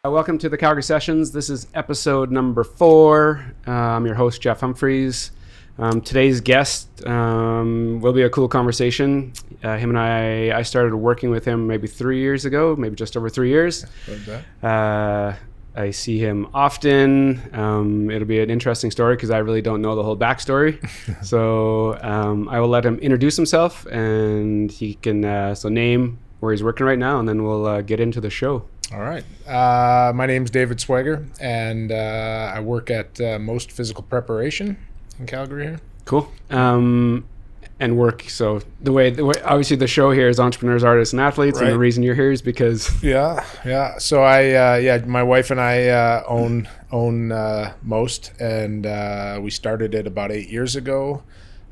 Welcome to the Calgary Sessions. This is episode number 4. I'm your host, Jeff Humphreys. Today's guest will be a cool conversation. Him and I started working with him maybe 3 years ago, maybe just over 3 years. I see him often. It'll be an interesting story because I really don't know the whole backstory. So I will let him introduce himself, and he can name where he's working right now, and then we'll get into the show. All right. My name's David Swagar, and I work at Most Physical Preparation in Calgary here. Cool. And work. So the way obviously the show here is entrepreneurs, artists, and athletes, right. And the reason you're here is because yeah. So my wife and I own Most, and we started it about 8 years ago.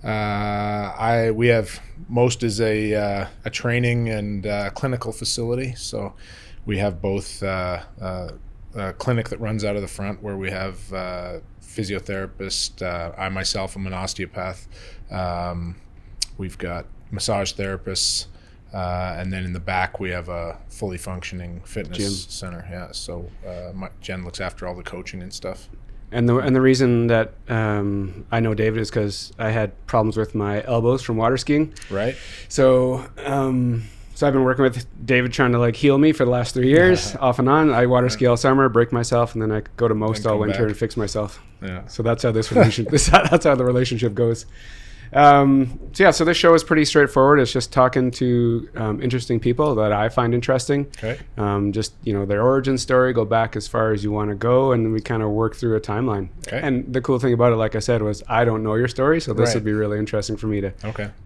We have Most is a training and clinical facility. So we have both a clinic that runs out of the front where we have physiotherapists. I myself am an osteopath. We've got massage therapists, and then in the back we have a fully functioning fitness gym center. Yeah, so Jen looks after all the coaching and stuff. And the reason that I know David is because I had problems with my elbows from water skiing. Right. So I've been working with David trying to heal me for the last 3 years, off and on. I water ski all summer, break myself, and then I go to Most all winter and fix myself. Yeah. So that's how that's how the relationship goes. So this show is pretty straightforward. It's just talking to interesting people that I find interesting. Okay. Just their origin story, go back as far as you want to go, and we kind of work through a timeline. Okay. And the cool thing about it, like I said, was I don't know your story, so this would be really interesting for me to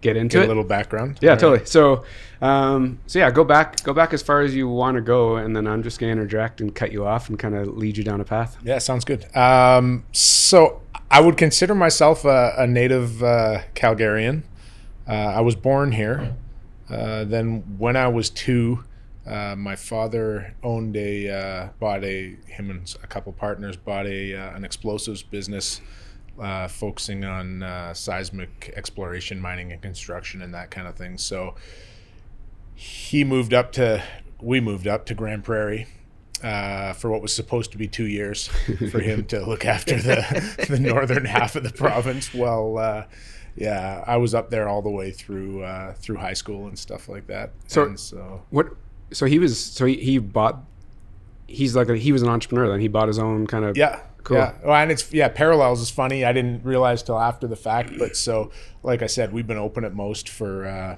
get into a little background. Yeah, totally. So go back as far as you want to go, and then I'm just going to interject and cut you off and kind of lead you down a path. Yeah, sounds good. So I would consider myself a native Calgarian. I was born here. Then when I was 2, my father him and a couple partners bought an explosives business focusing on seismic exploration, mining and construction and that kind of thing. So we moved up to Grand Prairie for what was supposed to be 2 years for him to look after the northern half of the province. Well, I was up there all the way through high school and stuff like that. He was an entrepreneur then. He bought his own kind of. Yeah. Cool. Yeah. Well, and parallels is funny. I didn't realize till after the fact, but so like I said, we've been open at Most for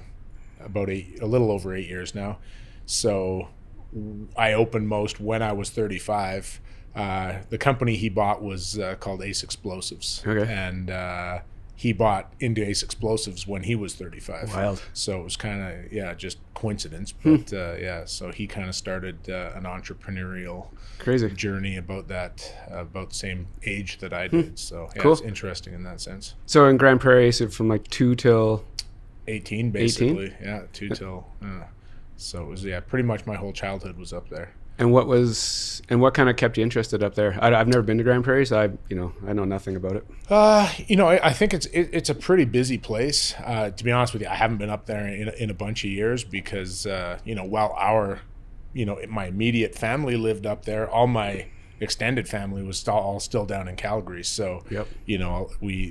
about a little over 8 years now. So I opened Most when I was 35. The company he bought was called Ace Explosives. Okay. And he bought into Ace Explosives when he was 35. Wild. So it was kind of, just coincidence. But so he kind of started an entrepreneurial journey about the same age that I did. So cool. It's interesting in that sense. So in Grand Prairie, so from 2 till 18 basically. 18? Yeah, 2 till so it was pretty much my whole childhood was up there. And what kind of kept you interested up there? I've never been to Grand Prairie, so I know nothing about it. I think it's a pretty busy place. To be honest with you, I haven't been up there in a bunch of years because while my immediate family lived up there, all my extended family was all still down in Calgary. So, yep.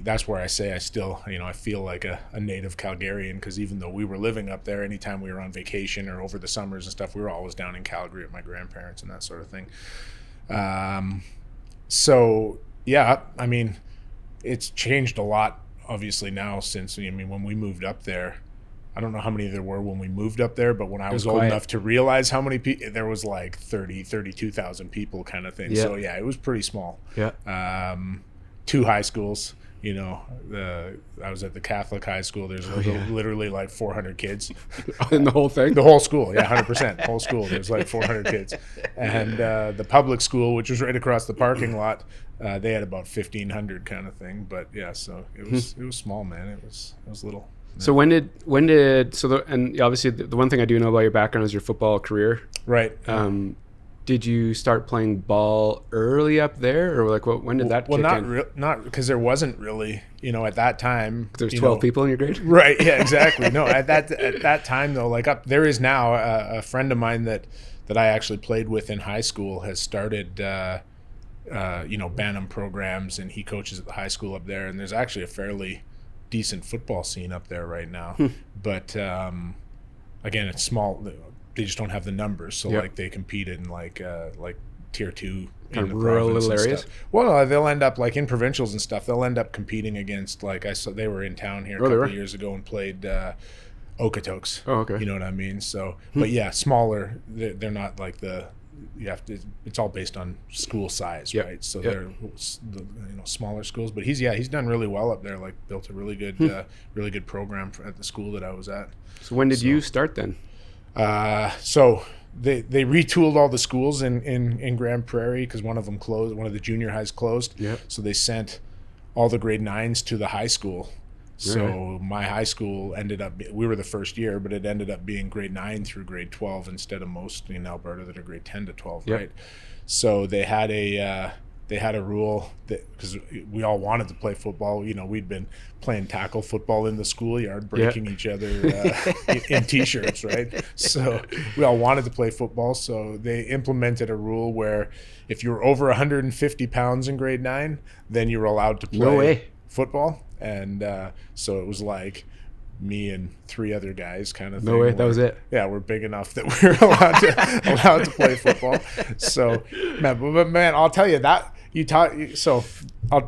That's where I say I still, I feel like a native Calgarian, because even though we were living up there, anytime we were on vacation or over the summers and stuff, we were always down in Calgary at my grandparents and that sort of thing. It's changed a lot, obviously, now since, when we moved up there, I don't know how many there were when we moved up there, but when I was old enough to realize how many people, there was 32,000 people kind of thing. Yeah. So it was pretty small. Yeah. 2 high schools, I was at the Catholic high school. There's literally 400 kids. In the whole thing? The whole school. Yeah. 100%. Whole school. There's 400 kids. And the public school, which was right across the parking lot, they had about 1,500 kind of thing. But so it was small, man. It was little. So and obviously the one thing I do know about your background is your football career. Right. Did you start playing ball early up there, or when did that kick in? Not because there wasn't really, at that time. There's 12 people in your grade? Right, yeah, exactly. No, at that time though, there is now a friend of mine that that I actually played with in high school has started, Bantam programs, and he coaches at the high school up there. And there's actually a fairly decent football scene up there right now. But again, it's small. They just don't have the numbers. So like they compete in like tier 2 kind in of the rural province little and areas. stuff. Well, they'll end up like in provincials and stuff. They'll end up competing against, like, I saw they were in town here a couple of years ago and played Okotoks. Oh, okay. You know what I mean? So, but yeah, smaller. They're not like you have to. It's all based on school size, right? So they're smaller schools. But he's done really well up there. Like, built a really good program at the school that I was at. So when did you start then? So they retooled all the schools in Grand Prairie because one of them closed. One of the junior highs closed. Yeah. So they sent all the grade 9s to the high school. So my high school ended up, we were the first year, but it ended up being grade 9 through grade 12 instead of most in Alberta that are grade 10 to 12, right? So they had a rule that, because we all wanted to play football, we'd been playing tackle football in the schoolyard, breaking each other in t-shirts, right? So we all wanted to play football. So they implemented a rule where if you were over 150 pounds in grade 9, then you were allowed to play football. And so it was like me and 3 other guys kind of thing. No way, that was it. Yeah, we're big enough that we're allowed to play football. So, man, I'll tell you that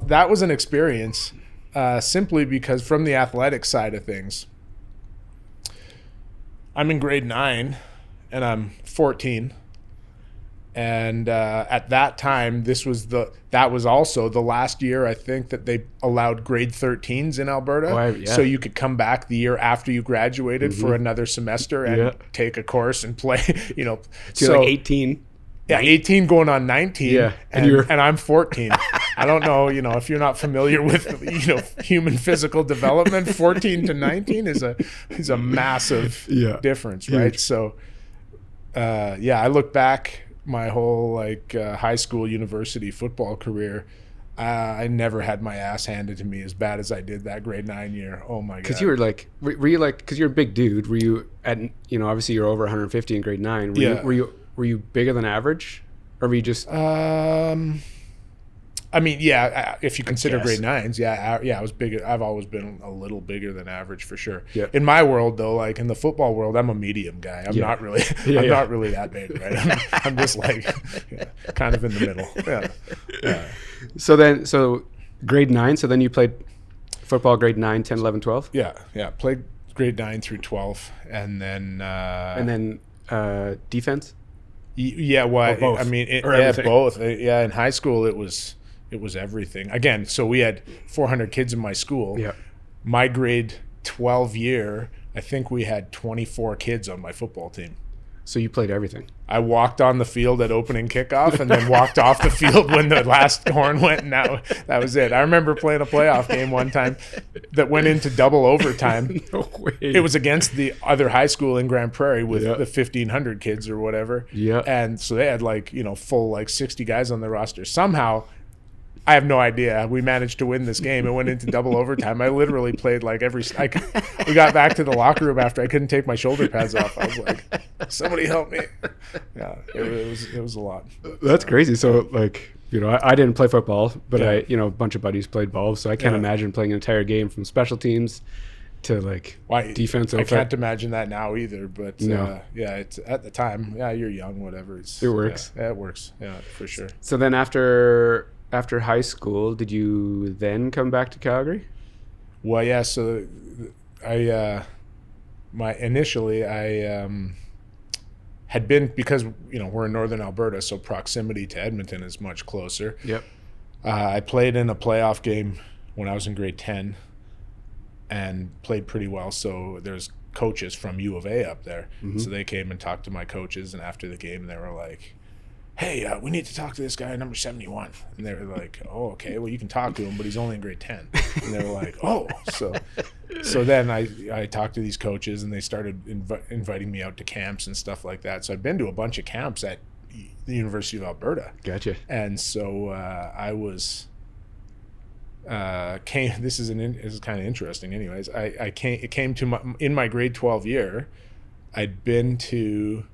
that was an experience simply because from the athletic side of things, I'm in grade 9 and I'm 14. And at that time, that was also the last year, I think, that they allowed grade 13s in Alberta. So you could come back the year after you graduated for another semester and take a course and play. So like 18. Yeah, 18 going on 19. Yeah, and I'm 14. I don't know, if you're not familiar with human physical development, 14 to 19 is a massive difference, right? So I look back my whole high school, university football career, I never had my ass handed to me as bad as I did that grade 9 year. Oh my god! Because you were were you because you're a big dude? Were you at obviously you're over 150 in grade 9? Were you bigger than average, or were you just? I mean, if you consider grade 9s, I was bigger. I've always been a little bigger than average for sure. Yeah. In my world, though, like in the football world, I'm a medium guy. I'm not really, not really that big, right? I'm just kind of in the middle. Yeah. So grade 9. So then you played football grade 9, 10, 11, 12. Yeah. Played grade 9 through 12, and then defense. Yeah. Well, both. I mean, everything. Both. In high school, it was everything. Again, so we had 400 kids in my school. Yeah. My grade 12 year, I think we had 24 kids on my football team. So you played everything. I walked on the field at opening kickoff and then walked off the field when the last horn went, and that was it. I remember playing a playoff game one time that went into double overtime. No way. It was against the other high school in Grand Prairie with the 1,500 kids or whatever. Yeah. And so they had full 60 guys on their roster. Somehow, I have no idea, we managed to win this game. It went into double overtime. I literally played we got back to the locker room after I couldn't take my shoulder pads off. I was like, somebody help me. Yeah, it was a lot. That's crazy. So I didn't play football, but a bunch of buddies played ball. So I can't imagine playing an entire game from special teams to defense. I can't imagine that now either, but it's at the time, you're young, whatever. It works. Yeah, it works. Yeah, for sure. So then after high school, did you then come back to Calgary? Well, yeah. So I initially had been, because we're in northern Alberta, so proximity to Edmonton is much closer. Yep. I played in a playoff game when I was in grade 10 and played pretty well. So there's coaches from U of A up there. Mm-hmm. So they came and talked to my coaches, and after the game they were like, hey, we need to talk to this guy number 71. And they were like, oh, okay, well, you can talk to him, but he's only in grade 10. And they were like, oh. So then I talked to these coaches, and they started inviting me out to camps and stuff like that. So I'd been to a bunch of camps at the University of Alberta. Gotcha. And so I was this is kind of interesting anyways. It came to in my grade 12 year, I'd been to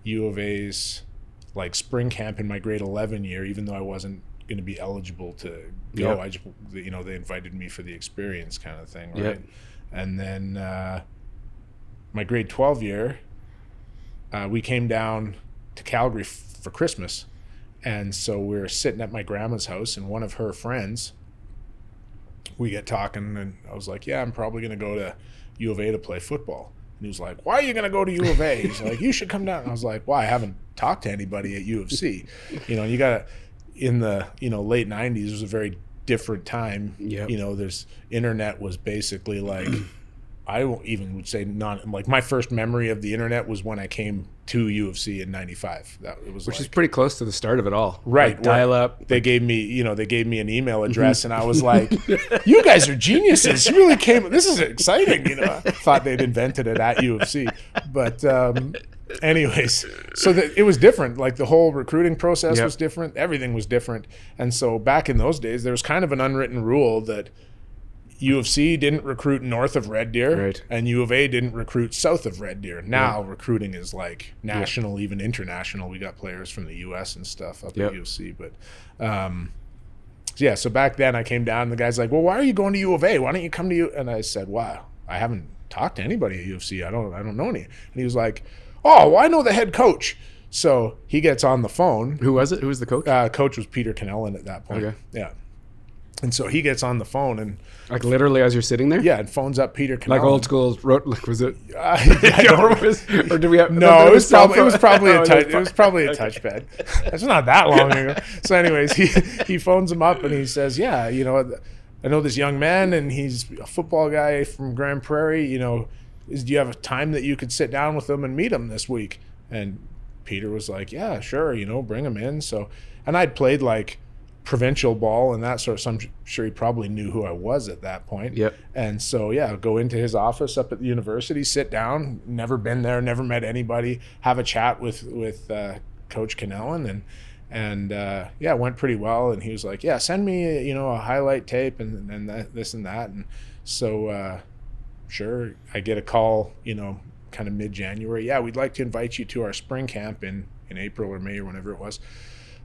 U of A's like spring camp in my grade 11 year, even though I wasn't going to be eligible to go. Yep. I just, you know, they invited me for the experience kind of thing, right? Yep. And then my grade 12 year, we came down to Calgary for Christmas. And so we were sitting at my grandma's house, and one of her friends, we get talking, and I was like, yeah, I'm probably going to go to U of A to play football. And he was like, why are you going to go to U of A? He's like, you should come down. And I was like, why? I haven't talked to anybody at U of C. You know, you got to, in the, you know, late 90s, it was a very different time. Yep. You know, there's internet was basically like, I even would say not like my first memory of the internet was when I came to U of C in 95. That it was Which like, is pretty close to the start of it all. right. Like dial up. They gave me an email address, and I was like, you guys are geniuses. You really came, this is exciting. You know, I thought they'd invented it at U of C. But anyways, so it was different. Like the whole recruiting process Yep. was different. Everything was different. And so back in those days, there was kind of an unwritten rule that U of C didn't recruit north of Red Deer, Right. and U of A didn't recruit south of Red Deer. Now recruiting is like national, even international. We got players from the U.S. and stuff up Yep. at U of C. But yeah, so back then I came down, and the guy's like, well, why are you going to U of A? Why don't you come to U? And I said, wow, I haven't talked to anybody at U of C. I don't know any. And he was like, oh, well, I know the head coach. So he gets on the phone. Who was it? Who was the coach? Coach was Peter Cannellan at that point. Okay. Yeah. And so he gets on the phone, and Like literally as you're sitting there? yeah, and phones up Peter Cannellan. Like old school wrote, like was it? I don't, or did we have? no, it was probably Oh, a touch. It was probably a touchpad. That's not that long ago. So, anyways, he phones him up, and he says, "Yeah, you know, I know this young man, and he's a football guy from Grand Prairie. You know, do you have a time that you could sit down with him and meet him this week?" And Peter was like, "Yeah, sure. You know, bring him in." So, and I'd played like provincial ball and that sort of, so I'm sure he probably knew who I was at that point. Yep. And so, yeah, go into his office up at the university, sit down, never been there, never met anybody, have a chat with Coach Cannellan, and yeah, it went pretty well. And he was like, yeah, send me, you know, a highlight tape and that, this and that. And so, sure, I get a call, you know, kind of mid-January. Yeah, we'd like to invite you to our spring camp in April or May or whenever it was. I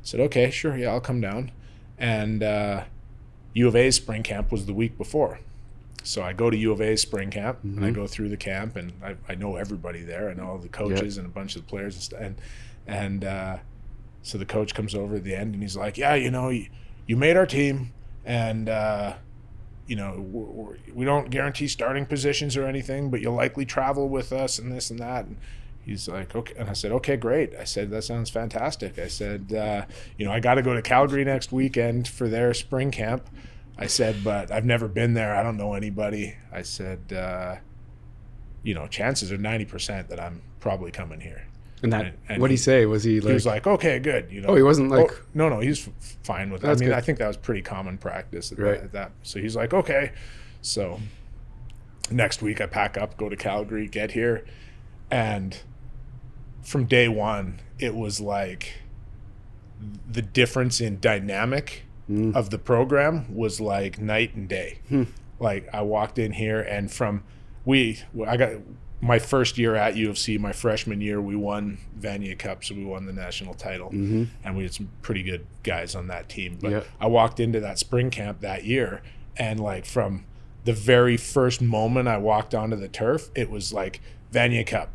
said, okay, sure, yeah, I'll come down. And U of A's spring camp was the week before. So I go to U of A's spring camp, and I go through the camp, and I know everybody there. I know all the coaches and a bunch of the players and stuff. And so the coach comes over at the end, and he's like, yeah, you know, you made our team, and you know, we don't guarantee starting positions or anything, but you'll likely travel with us and this and that. And he's like, okay. And I said, okay, great. I said, that sounds fantastic. I said, you know, I got to go to Calgary next weekend for their spring camp. I said, but I've never been there. I don't know anybody. I said, you know, chances are 90% that I'm probably coming here. And that, and what'd he say? Was he like? He was like, okay, good. You know. Oh, he wasn't like. Oh, no, he's fine with it. I That's mean, good. I think that was pretty common practice at, Right. at that. So he's like, okay. So next week I pack up, go to Calgary, get here, and from day one, it was like the difference in dynamic of the program was like night and day. Like I walked in here, and I got my first year at U of C, my freshman year, we won Vanier Cup, so we won the national title, and we had some pretty good guys on that team. But Yep. I walked into that spring camp that year, and like from the very first moment I walked onto the turf, it was like Vanier Cup.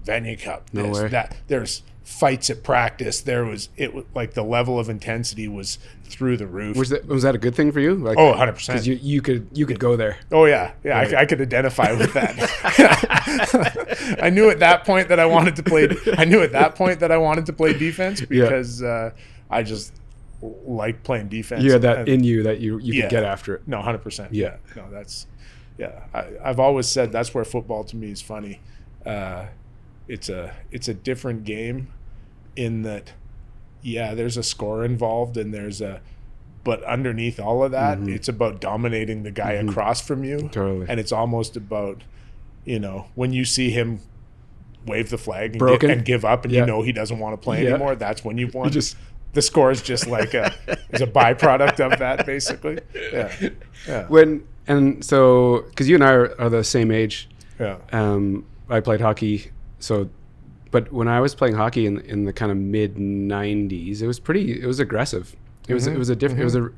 No way. There's fights at practice. It was like the level of intensity was through the roof. Was that a good thing for you? Like, Oh, 100%. Because you could go there. Oh yeah, Right. I could identify with that. I knew at that point that I wanted to play. Defense because I just like playing defense. You had that And- in you that you Yeah. could get after it. No, 100%. Yeah. No, that's I've always said that's where football to me is funny. It's a different game in that, yeah, there's a score involved and but underneath all of that, it's about dominating the guy across from you. Totally. And it's almost about, you know, when you see him wave the flag and, Broken. and give up and Yeah. you know he doesn't want to play Yeah. anymore, that's when you've won. You The score is just like is a byproduct of that, basically. Yeah. So because you and I are the same age. Yeah. I played hockey, so But when I was playing hockey in the kind of mid '90s, it was aggressive. It was a different.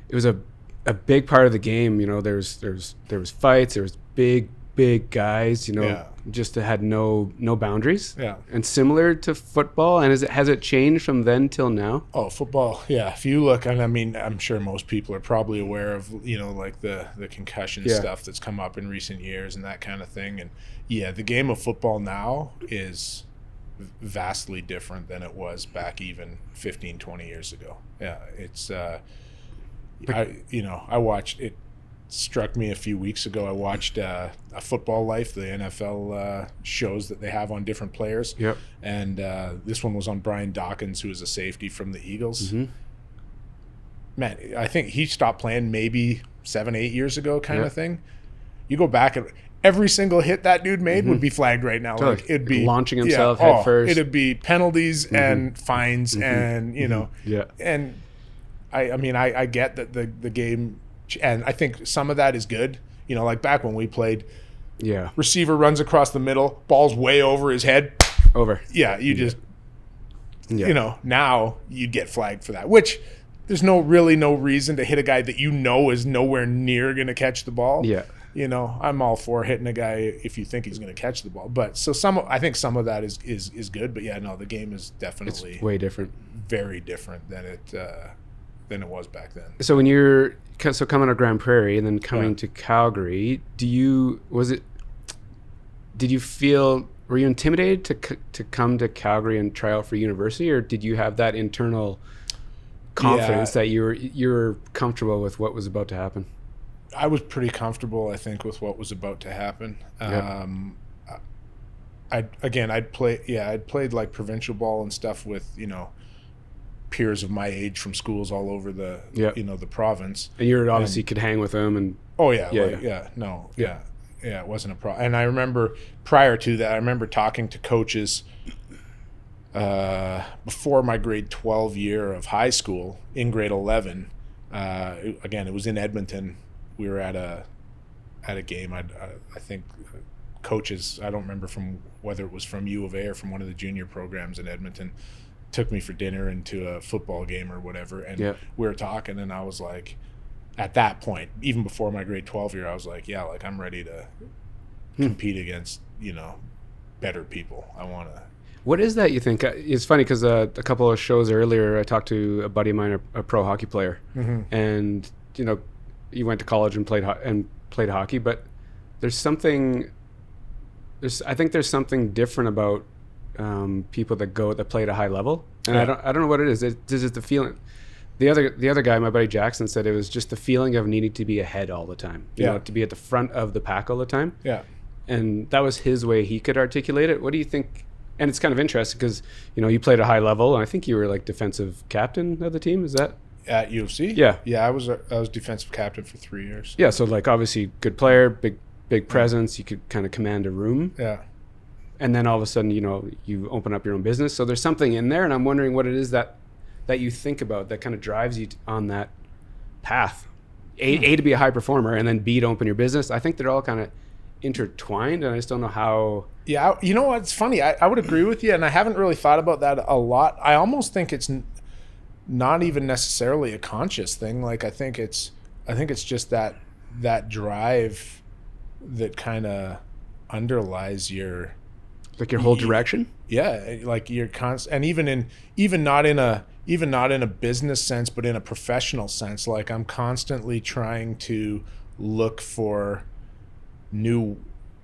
It was a big part of the game. You know, there was fights. There was big guys. You know, just had no boundaries. Yeah. And similar to football. And has it changed from then till now? Oh, football. Yeah. If you look, and I mean, I'm sure most people are probably aware of, you know, like the concussion stuff that's come up in recent years and that kind of thing. And yeah, the game of football now is vastly different than it was back even 15, 20 years ago. Yeah. It's, I watched it. Struck me a few weeks ago. I watched a Football Life, the NFL shows that they have on different players. Yep. And this one was on Brian Dawkins, who is a safety from the Eagles. Mm-hmm. Man, I think he stopped playing maybe 7-8 years ago, kind of thing. You go back and every single hit that dude made would be flagged right now. Totally. Like it'd be launching himself head first. It'd be penalties and fines and you know. Yeah. And I mean I get that the game. And I think some of that is good. You know, like back when we played, receiver runs across the middle, ball's way over his head. Over. Yeah, just, you know, now you'd get flagged for that, which there's no reason to hit a guy that you know is nowhere near going to catch the ball. Yeah. You know, I'm all for hitting a guy if you think he's going to catch the ball. But so I think some of that is good. But yeah, no, the game is definitely it's way different. Very different than it was back then. So when you're coming to Grand Prairie and then coming to Calgary, were you intimidated to come to Calgary and try out for university, or did you have that internal confidence that you're comfortable with what was about to happen? I was pretty comfortable, I think, with what was about to happen. I'd played like provincial ball and stuff with, you know, peers of my age from schools all over the the province. And you obviously could hang with them and it wasn't a problem. And I remember prior to that, I remember talking to coaches before my grade 12 year of high school in grade 11. Again, it was in Edmonton. We were at a game. I think coaches, I don't remember from whether it was from U of A or from one of the junior programs in Edmonton, took me for dinner into a football game or whatever, and we were talking, and I was like, at that point, even before my grade 12 year, I was like, yeah, like I'm ready to compete against, you know, better people. I want to. What is that, you think? It's funny because a couple of shows earlier, I talked to a buddy of mine, a pro hockey player, and you know, he went to college and played hockey, but I think there's something different about people that play at a high level, and I don't know what it is. Is it the feeling? The other guy, my buddy Jackson, said it was just the feeling of needing to be ahead all the time. You know, to be at the front of the pack all the time. Yeah. And that was his way he could articulate it. What do you think? And it's kind of interesting because, you know, you played at a high level, and I think you were like defensive captain of the team. Is that at UFC? Yeah. Yeah, I was defensive captain for 3 years. Yeah. So like obviously good player, big presence. You could kind of command a room. Yeah. And then all of a sudden, you know, you open up your own business. So there's something in there, and I'm wondering what it is that you think about that kind of drives you on that path. A to be a high performer, and then B to open your business. I think they're all kind of intertwined, and I just don't know how. Yeah, you know what? It's funny. I would agree with you, and I haven't really thought about that a lot. I almost think it's not even necessarily a conscious thing. Like I think it's just that drive that kind of underlies your whole direction. Yeah, like you're and even not in a business sense, but in a professional sense. Like I'm constantly trying to look for new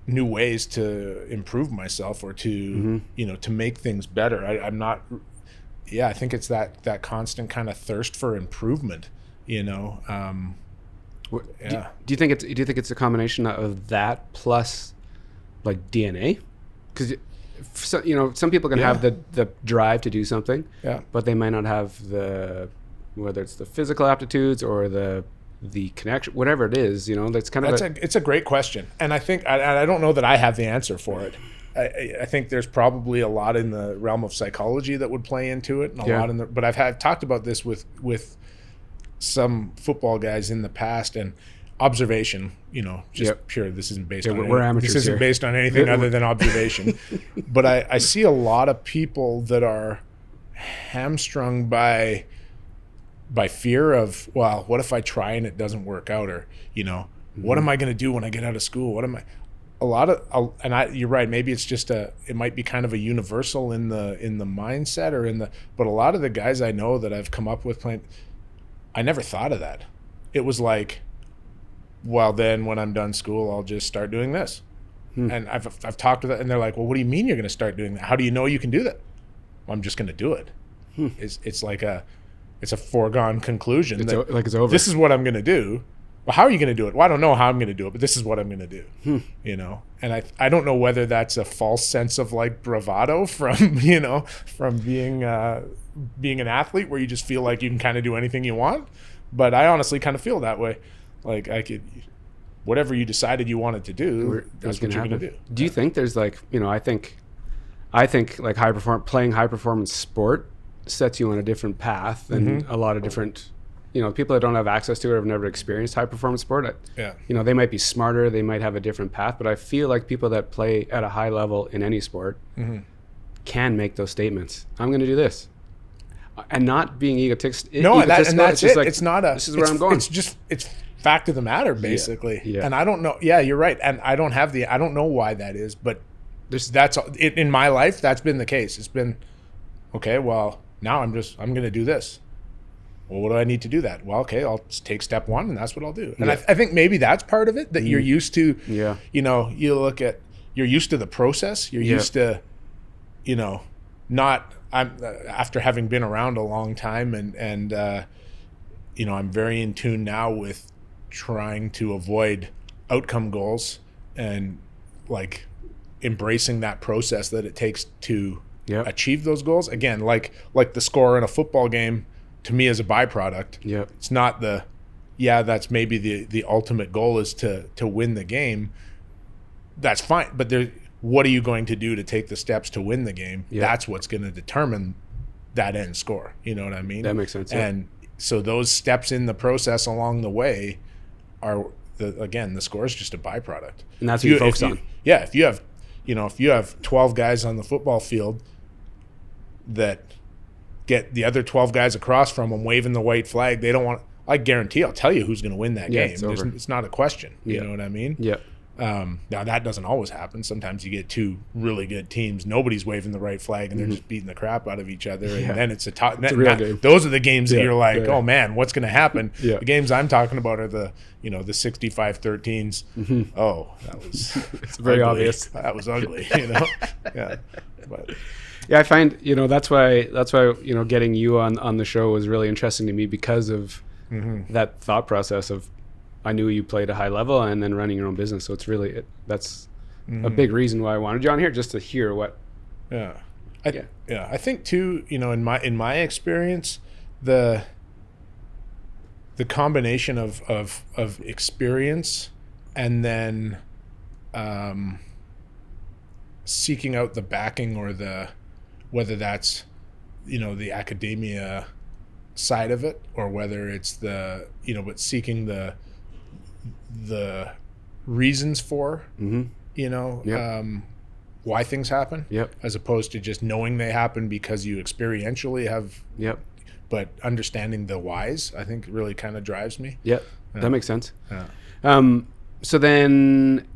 ways to improve myself or to you know, to make things better. I'm not. Yeah, I think it's that constant kind of thirst for improvement. You know. Do you think it's a combination of that plus like DNA? Because you know, some people can have the drive to do something, but they might not have whether it's the physical aptitudes or the connection, whatever it is. You know, that's kind of it's a great question, and I think I don't know that I have the answer for it. I think there's probably a lot in the realm of psychology that would play into it, and a lot but I've talked about this with some football guys in the past, and observation, just Yep. pure. This isn't based Yeah, on we're amateurs this isn't here. based on anything other than observation. But I see a lot of people that are hamstrung by fear of, well, what if I try and it doesn't work out, or what am I going to do when I get out of school? What am I? You're right. Maybe it's just it might be kind of a universal in the mindset but a lot of the guys I know that I've come up with playing, I never thought of that. It was like, well, then when I'm done school, I'll just start doing this. And I've talked to them, and they're like, well, what do you mean you're going to start doing that? How do you know you can do that? Well, I'm just going to do it. It's like it's a foregone conclusion. It's over. This is what I'm going to do. Well, how are you going to do it? Well, I don't know how I'm going to do it, but this is what I'm going to do. And I don't know whether that's a false sense of like bravado from being an athlete, where you just feel like you can kind of do anything you want. But I honestly kind of feel that way. Like whatever you decided you wanted to do, that's what you're going to do. Do you think there's like, I think like playing high performance sport sets you on a different path than a lot of different, people that don't have access to it or have never experienced high performance sport. They might be smarter, they might have a different path, but I feel like people that play at a high level in any sport can make those statements. I'm going to do this. And not being egotistical. That's it. Like, it's not a. This is where I'm going. It's fact of the matter, basically. Yeah. And I don't know. Yeah, you're right. And I don't know why that is, but that's in my life. That's been the case. It's been, okay. Well, now I'm going to do this. Well, what do I need to do that? Well, okay, I'll just take step one, and that's what I'll do. And I think maybe that's part of it, that you're used to. Yeah. You're used to the process. You're used to, not. After having been around a long time, and I'm very in tune now with trying to avoid outcome goals and like embracing that process that it takes to achieve those goals. Again, like the score in a football game, to me, is a byproduct. It's not that's maybe the ultimate goal is to win the game. That's fine, but what are you going to do to take the steps to win the game? That's what's going to determine that end score. You know what I mean? That makes sense. And so those steps in the process along the way are the score is just a byproduct. And that's what you focus on. Yeah. If you have 12 guys on the football field that get the other 12 guys across from them waving the white flag, they don't want, I guarantee I'll tell you who's going to win that game. It's not a question. You know what I mean? Yeah. Now that doesn't always happen. Sometimes you get two really good teams, nobody's waving the right flag, and they're just beating the crap out of each other, and then it's a real game. Those are the games that you're like, oh man, what's going to happen? The games I'm talking about are the 65-13s. Oh, that was it's very ugly. obvious. That was ugly. But I find that's why getting you on the show was really interesting to me, because of that thought process of, I knew you played a high level and then running your own business. So it's really, that's a big reason why I wanted you on here, just to hear what. I think too, in my experience, the combination of experience and then seeking out the backing, or whether that's, the academia side of it, or whether it's but seeking the reasons for, why things happen, as opposed to just knowing they happen because you experientially have, but understanding the whys, I think really kind of drives me. That makes sense. So then,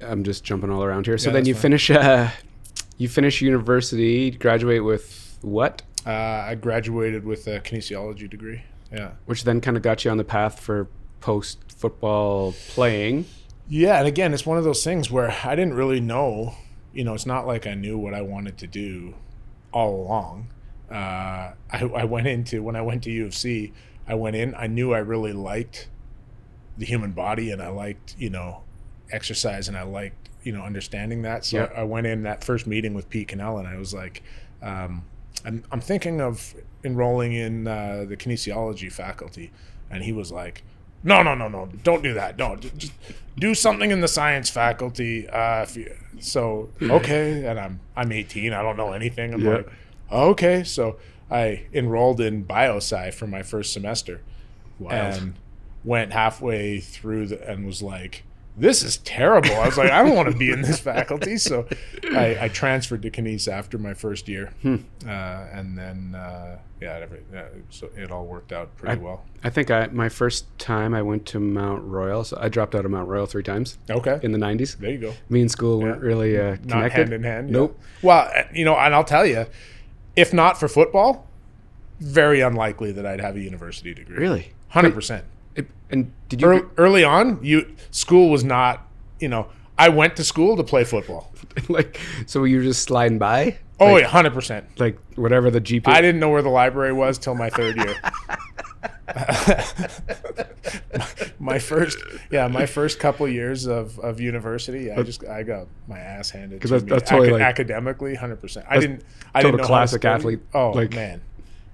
I'm just jumping all around here. So then you finish university, graduate with what? I graduated with a kinesiology degree. Which then kind of got you on the path for post-football playing. Yeah, and again, it's one of those things where I didn't really know, it's not like I knew what I wanted to do all along. When I went to U of C, I knew I really liked the human body, and I liked, exercise, and I liked, understanding that. So I went in that first meeting with Pete Cannell, and I was like, I'm thinking of enrolling in the kinesiology faculty. And he was like, no, don't do that. No, just do something in the science faculty. Okay. And I'm 18. I don't know anything. I'm like, okay. So I enrolled in biosci for my first semester. Wild. And went halfway through and was like, this is terrible. I was like, I don't want to be in this faculty. So I transferred to Knies after my first year. And then, so it all worked out pretty well. I think my first time I went to Mount Royal, so I dropped out of Mount Royal 3 times. Okay. In the 90s. There you go. Me and school weren't really connected. Not hand in hand. Nope. Yeah. Well, and I'll tell you, if not for football, very unlikely that I'd have a university degree. Really? 100%. And did you early on, school was not, I went to school to play football. like, so you were just sliding by? Oh, like, yeah, 100%. Like whatever the GP. I didn't know where the library was till my third year. my first couple years of university, I got my ass handed to me. That's totally academically, 100%. I didn't know classic athlete. Oh, like, man.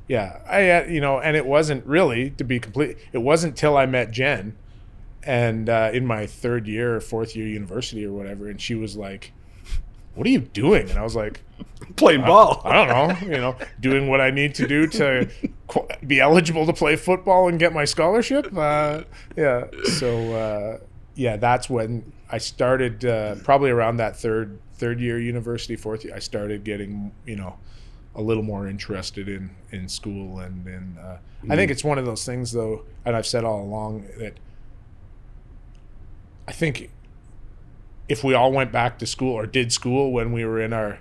Yeah, and it wasn't really, to be complete, it wasn't till I met Jen, and in my third year or fourth year university or whatever, and she was like, "What are you doing?" And I was like, "Playing ball." I don't know, doing what I need to do to be eligible to play football and get my scholarship. So that's when I started. Probably around that third year university, fourth year, I started getting a little more interested in school, and I think it's one of those things, though, and I've said all along, that I think if we all went back to school or did school when we were in our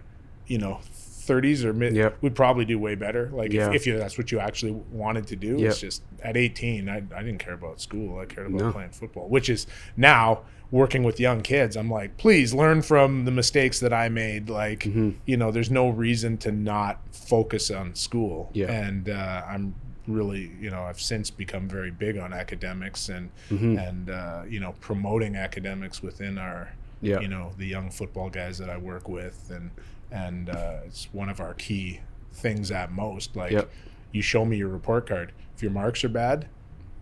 30s or mid, we'd probably do way better. Like if that's what you actually wanted to do. It's just at 18 I didn't care about school. I cared about playing football, which is now working with young kids, I'm like, please learn from the mistakes that I made. Like, there's no reason to not focus on school. And I'm really, I've since become very big on academics and promoting academics within our, the young football guys that I work with. And it's one of our key things at most. Like, you show me your report card. If your marks are bad,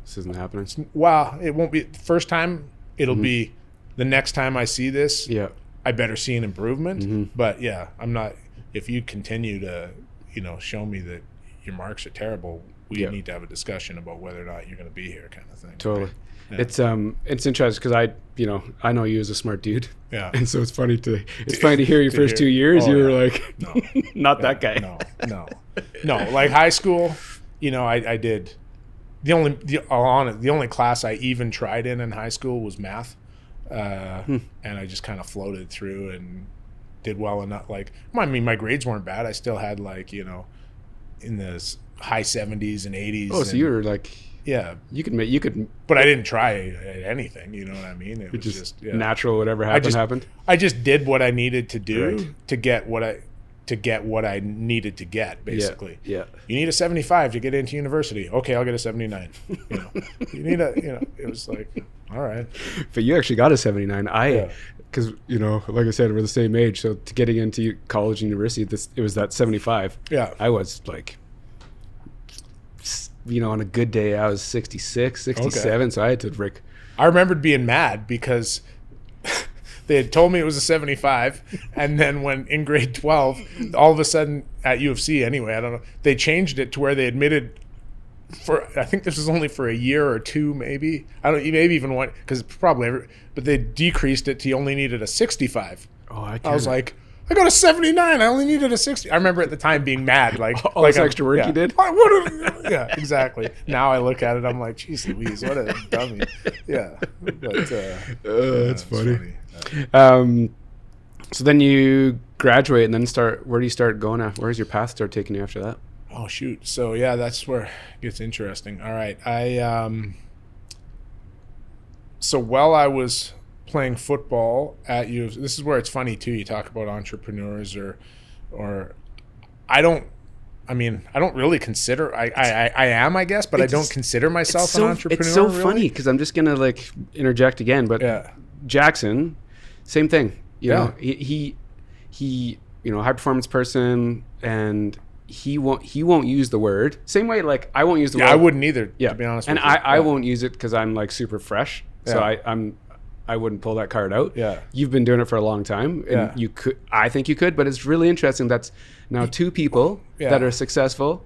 this isn't happening. Well, it won't be the first time. It'll be the next time I see this, I better see an improvement. But I'm not, if you continue to, show me that your marks are terrible, we need to have a discussion about whether or not you're going to be here, kind of thing. Totally. Yeah. It's interesting because I know you as a smart dude. Yeah. And so it's funny to hear your first 2 years. You were like, no, not that guy. No. Like high school, I did. The only class I even tried in high school was math, and I just kind of floated through and did well enough. Like, my grades weren't bad. I still had in the high 70s and 80s. Oh, so you were like, you could. But I didn't try anything. You know what I mean? It was just natural. Whatever happened. I just did what I needed to do to get what I needed to get, basically. You need a 75 to get into university. Okay, I'll get a 79. You need it was like, all right. But you actually got a 79. Because, like I said, we're the same age. So to getting into college and university, it was that 75. Yeah. I was like, on a good day, I was 66, 67. Okay. So I had to I remembered being mad because they had told me it was a 75, and then when in grade 12, all of a sudden at U of C anyway, I don't know, they changed it to where they admitted I think this was only for a year or two, maybe. I don't, maybe even one, because probably, but they decreased it to you only needed a 65. Oh, I was like, I got a 79. I only needed a 60. I remember at the time being mad, like all this extra work you did. Yeah, exactly. Now I look at it, I'm like, geez Louise, what a dummy. Yeah, but that's funny. So then you graduate and then where do you start going after? Where does your path start taking you after that? Oh shoot. So that's where it gets interesting. All right. So while I was playing football at U, this is where it's funny too. You talk about entrepreneurs or I don't really consider, I am, I guess, but I don't consider myself an entrepreneur. It's so funny because I'm just going to interject again, but Jackson, same thing. You know, he high performance person, and he won't use the word. Same way, I won't use the word. I wouldn't either, to be honest with you. And I won't use it because I'm super fresh. So I wouldn't pull that card out. Yeah. You've been doing it for a long time, and you could. I think you could, but it's really interesting. That's now two people that are successful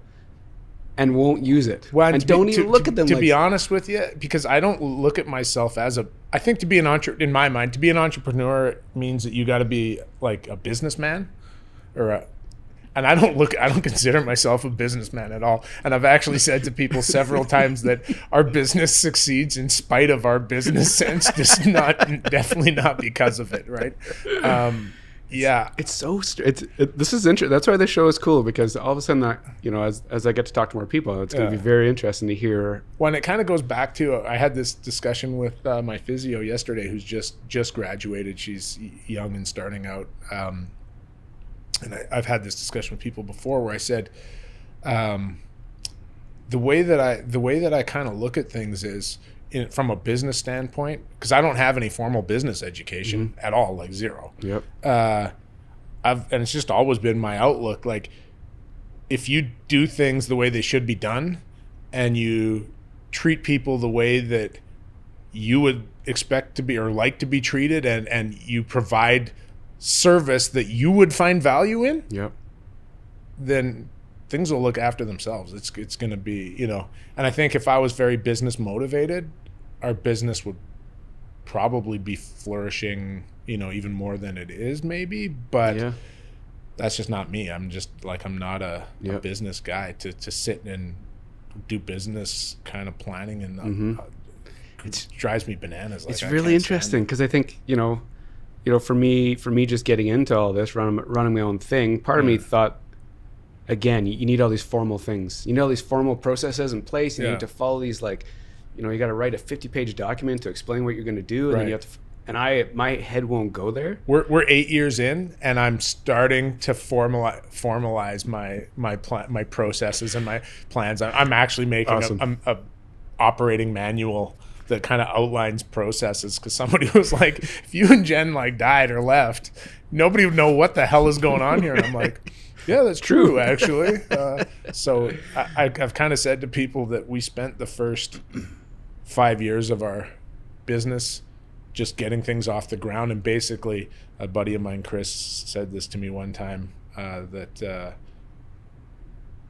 and won't use it. Well, and don't even look at them. To like, be honest with you, because I don't look at myself as I think to be in my mind, to be an entrepreneur means that you got to be like a businessman, and I don't consider myself a businessman at all. And I've actually said to people several times that our business succeeds in spite of our business sense, definitely not because of it, right? Yeah, it's so this is interesting. That's why this show is cool, because all of a sudden, as I get to talk to more people, it's going to be very interesting to hear. When it kind of goes back to, I had this discussion with my physio yesterday, who's just graduated. She's young and starting out, and I've had this discussion with people before, where I said, the way that I kind of look at things is, from a business standpoint, because I don't have any formal business education at all, like zero. Yep. And it's just always been my outlook. Like, if you do things the way they should be done, and you treat people the way that you would expect to be or like to be treated, and you provide service that you would find value in, yep, then things will look after themselves. It's going to be, and I think if I was very business motivated, our business would probably be flourishing, even more than it is maybe, but that's just not me. I'm not a business guy to sit and do business kind of planning, and it drives me bananas. It's really interesting, because I think, for me just getting into all this, running my own thing, part of me thought, again, you need all these formal things. You need all these formal processes in place. You need to follow these, you got to write a 50-page document to explain what you're going to do, and then you have to. My head won't go there. We're 8 years in, and I'm starting to formalize my processes and my plans. I'm actually making a operating manual that kind of outlines processes, because somebody was like, if you and Jen died or left, nobody would know what the hell is going on here. And I'm like, yeah, that's true, actually. So I've kind of said to people that we spent the first 5 years of our business just getting things off the ground. And basically, a buddy of mine, Chris, said this to me one time, that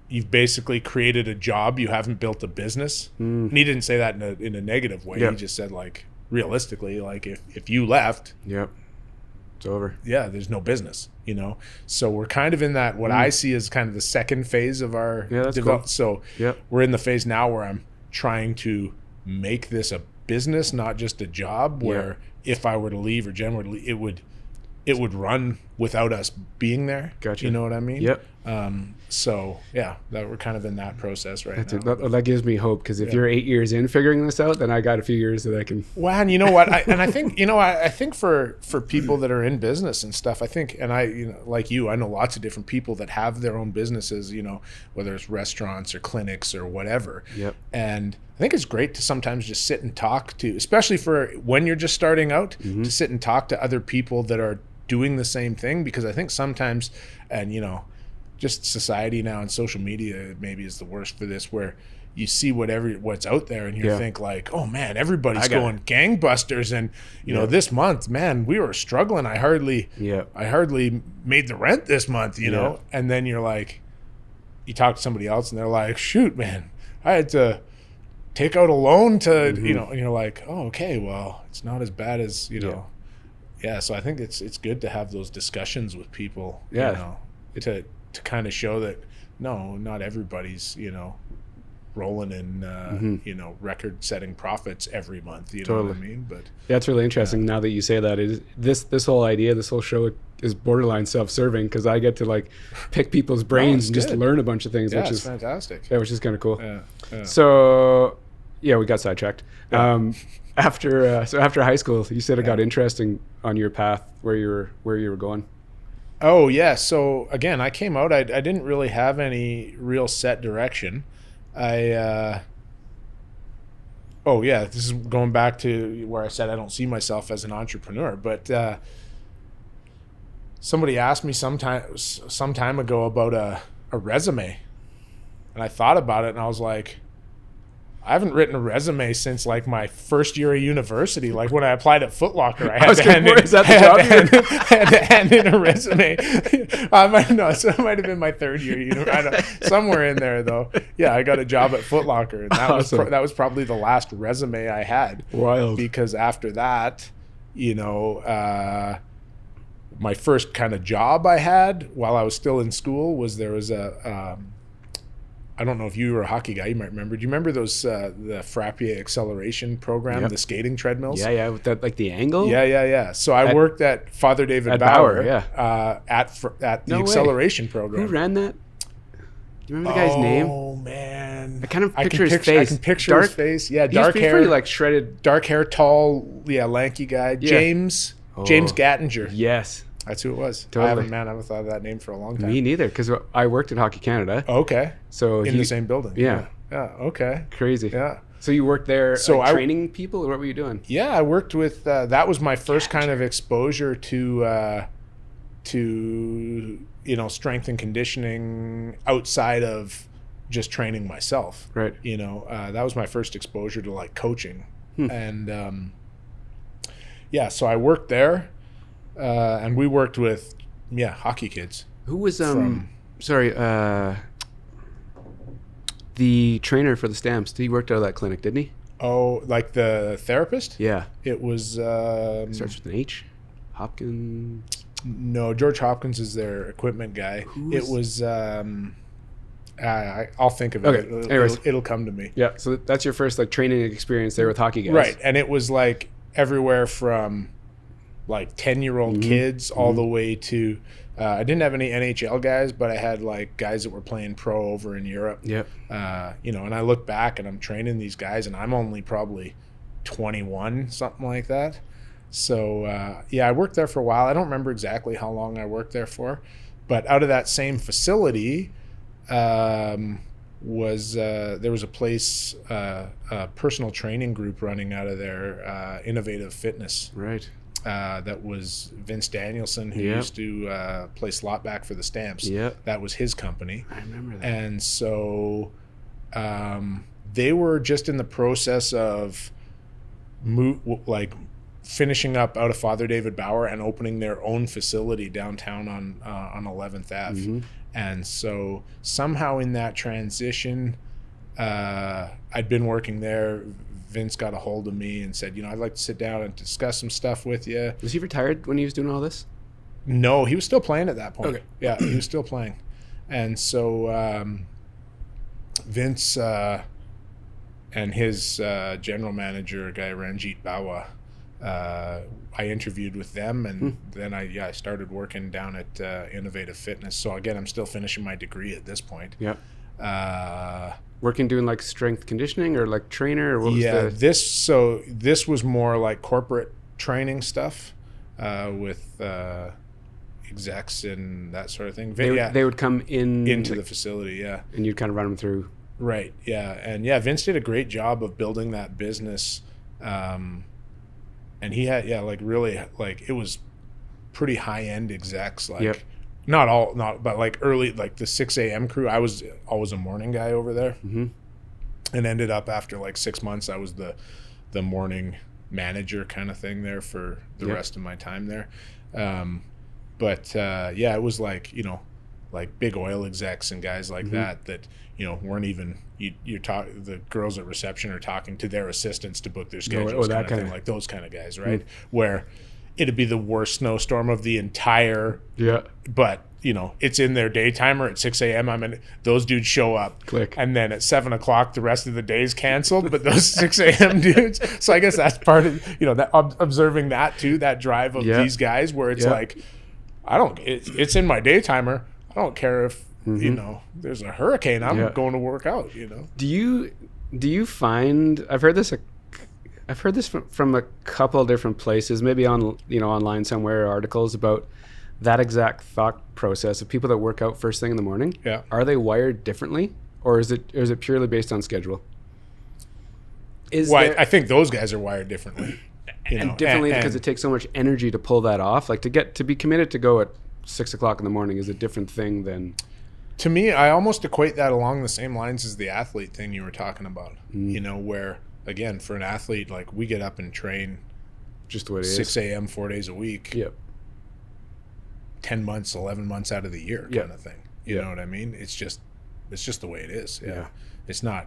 you've basically created a job. You haven't built a business. And he didn't say that in a negative way. He just said, realistically, if you left, it's over. Yeah, there's no business, So we're kind of in that, what I see as kind of the second phase of our development. Cool. So we're in the phase now where I'm trying to make this a business, not just a job, where if I were to leave or Jen were to leave, it would run without us being there. Gotcha. You know what I mean? Yep. So that we're kind of in that process right now. That gives me hope, because if you're 8 years in figuring this out, then I got a few years that I can. Well, and you know what? I think I think for people that are in business and stuff, I think, and like you, I know lots of different people that have their own businesses, whether it's restaurants or clinics or whatever. Yep. And I think it's great to sometimes just sit and talk to, especially for when you're just starting out, to sit and talk to other people that are doing the same thing, because I think sometimes, and just society now and social media maybe is the worst for this, where you see what's out there and you think oh man, everybody's going gangbusters, and this month, man, we were struggling. I hardly made the rent this month, and then you're like, you talk to somebody else and they're like, shoot, man, I had to take out a loan to and you're like, oh, okay, well, it's not as bad as so I think it's good to have those discussions with people, to kind of show that no, not everybody's rolling in record-setting profits every month. You know what I mean? But it's really interesting now that you say that. This whole idea, this whole show is borderline self-serving, because I get to pick people's brains and just learn a bunch of things, which is fantastic. Yeah, which is kind of cool. Yeah. So we got sidetracked. After high school, you said it got interesting on your path where you were going. Oh yeah. So again, I came out. I didn't really have any real set direction. This is going back to where I said I don't see myself as an entrepreneur, but somebody asked me some time ago about a resume, and I thought about it, and I was like, I haven't written a resume since like my first year of university. Like when I applied at Foot Locker, I had to hand in a resume. No, so it might have been my third year. Somewhere in there though. Yeah, I got a job at Foot Locker, and that was probably the last resume I had. Wild. Because after that, my first kind of job I had while I was still in school was there was a. I don't know if you were a hockey guy. You might remember. Do you remember those the Frappier acceleration program, the skating treadmills? Yeah, with that like the angle. Yeah. So I worked at Father David Bauer, at the acceleration program. Who ran that? Do you remember the guy's name? Oh man, I kind of picture his face. I can picture his face. Yeah, dark hair, pretty like shredded, dark hair, tall, lanky guy. Yeah. James Gattinger. Yes. That's who it was. Totally. I haven't thought of that name for a long time. Me neither, because I worked at Hockey Canada. Okay. So in the same building. Yeah. Okay. Crazy. Yeah. So you worked there, training people, or what were you doing? Yeah, I worked with. That was my first kind of exposure to strength and conditioning outside of just training myself. Right. That was my first exposure to like coaching, and so I worked there. And we worked with, hockey kids. Who was the trainer for the Stamps? He worked out of that clinic, didn't he? Oh, like the therapist? Yeah. It was... starts with an H? Hopkins? No, George Hopkins is their equipment guy. It was... I'll think of it. Okay. It'll come to me. Yeah, so that's your first like training experience there with hockey guys. Right, and it was like everywhere from... like 10-year-old kids all the way to I didn't have any NHL guys, but I had like guys that were playing pro over in Europe. Yep. And I look back and I'm training these guys and I'm only probably 21, something like that. So I worked there for a while. I don't remember exactly how long I worked there for, but out of that same facility there was a place, a personal training group running out of there, Innovative Fitness. Right. That was Vince Danielson, who used to play slot back for the Stamps. Yep. That was his company. I remember that. And so they were just in the process of finishing up out of Father David Bauer and opening their own facility downtown on 11th Ave. And so somehow in that transition, I'd been working there. Vince got a hold of me and said, I'd like to sit down and discuss some stuff with you. Was he retired when he was doing all this? No, he was still playing at that point. Okay. Yeah, he was still playing. And so Vince and his general manager, a guy Ranjit Bawa, I interviewed with them, and then I started working down at Innovative Fitness. So again, I'm still finishing my degree at this point. Yeah. Working doing like strength conditioning or like trainer, or what was this was more like corporate training stuff with execs and that sort of thing. They would come into the facility, and you'd kind of run them through. Right, yeah, and Vince did a great job of building that business, and he had really it was pretty high end execs but like early, like the 6 a.m. crew. I was always a morning guy over there, and ended up after like 6 months, I was the morning manager kind of thing there for the rest of my time there. It was like like big oil execs and guys like that weren't even the girls at reception are talking to their assistants to book their schedules, like those kind of guys, right? Where it'd be the worst snowstorm of the entire but it's in their day timer at 6 a.m. Those dudes show up, click, and then at 7 o'clock the rest of the day is canceled, but those 6 a.m. dudes. So I guess that's part of that, observing that too, that drive of these guys, where it's like, it's in my day timer. I don't care if there's a hurricane, I'm going to work out. Do you find, I've heard this from a couple different places, maybe on online somewhere, articles about that exact thought process of people that work out first thing in the morning. Yeah. Are they wired differently, or is it purely based on schedule? I think those guys are wired differently. Differently because it takes so much energy to pull that off. Like to be committed to go at 6 o'clock in the morning is a different thing than To me, I almost equate that along the same lines as the athlete thing you were talking about. You know, where again, for an athlete, like we get up and train Just the way it is. 6 a.m. 4 days a week, Yep. 10 months, 11 months out of the year, Yep. kind of thing. You know what I mean? It's just the way it is. Yeah. It's not,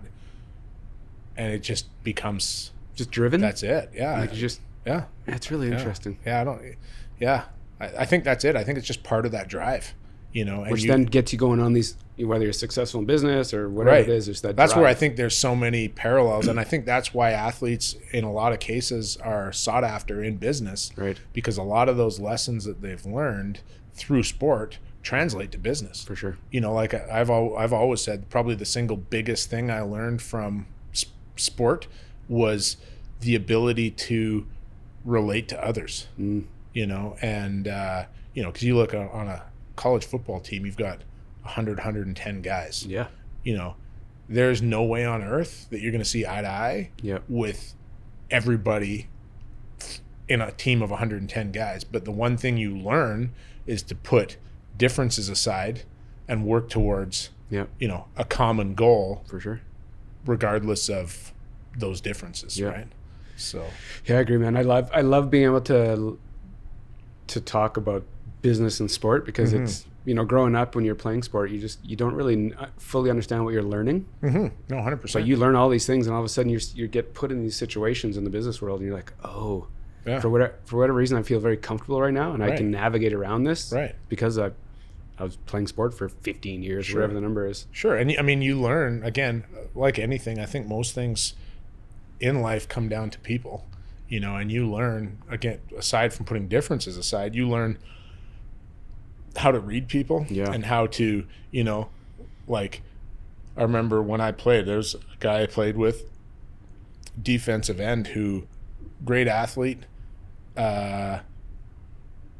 and it just becomes Just driven. that's it. Yeah. Like you just. Yeah. That's really interesting. I think that's it. I think it's just part of that drive, you know, and Which then gets you going on these, whether you're successful in business or whatever Right. it is. There's that. that's drive. where I think there's so many parallels. And I think that's why athletes in a lot of cases are sought after in business, Right. because a lot of those lessons that they've learned through sport translate to business. For sure. You know, like I've always said, probably the single biggest thing I learned from sport was the ability to relate to others. You know, and you know, because you look on a college football team, you've got 100, 110 guys. Yeah. You know, there's no way on earth that you're going to see eye to eye Yep. with everybody in a team of 110 guys. But the one thing you learn is to put differences aside and work towards, Yep. you know, a common goal, For sure. regardless of those differences, Yeah. right? So Yeah, I agree, man. I love being able to talk about business and sport because it's, you know, growing up when you're playing sport, you don't really fully understand what you're learning. no, 100%. But you learn all these things, and all of a sudden you get put in these situations in the business world, and you're like, oh, Yeah. for whatever reason, I feel very comfortable right now, and I Right. can navigate around this, Right. Because I was playing sport for 15 years, Sure. whatever the number is. Sure. And I mean, you learn, again, like anything, I think most things in life come down to people, you know, and you learn, again, aside from putting differences aside, you learn how to read people and how to, you know, like I remember when I played, there's a guy I played with, defensive end, who, great athlete.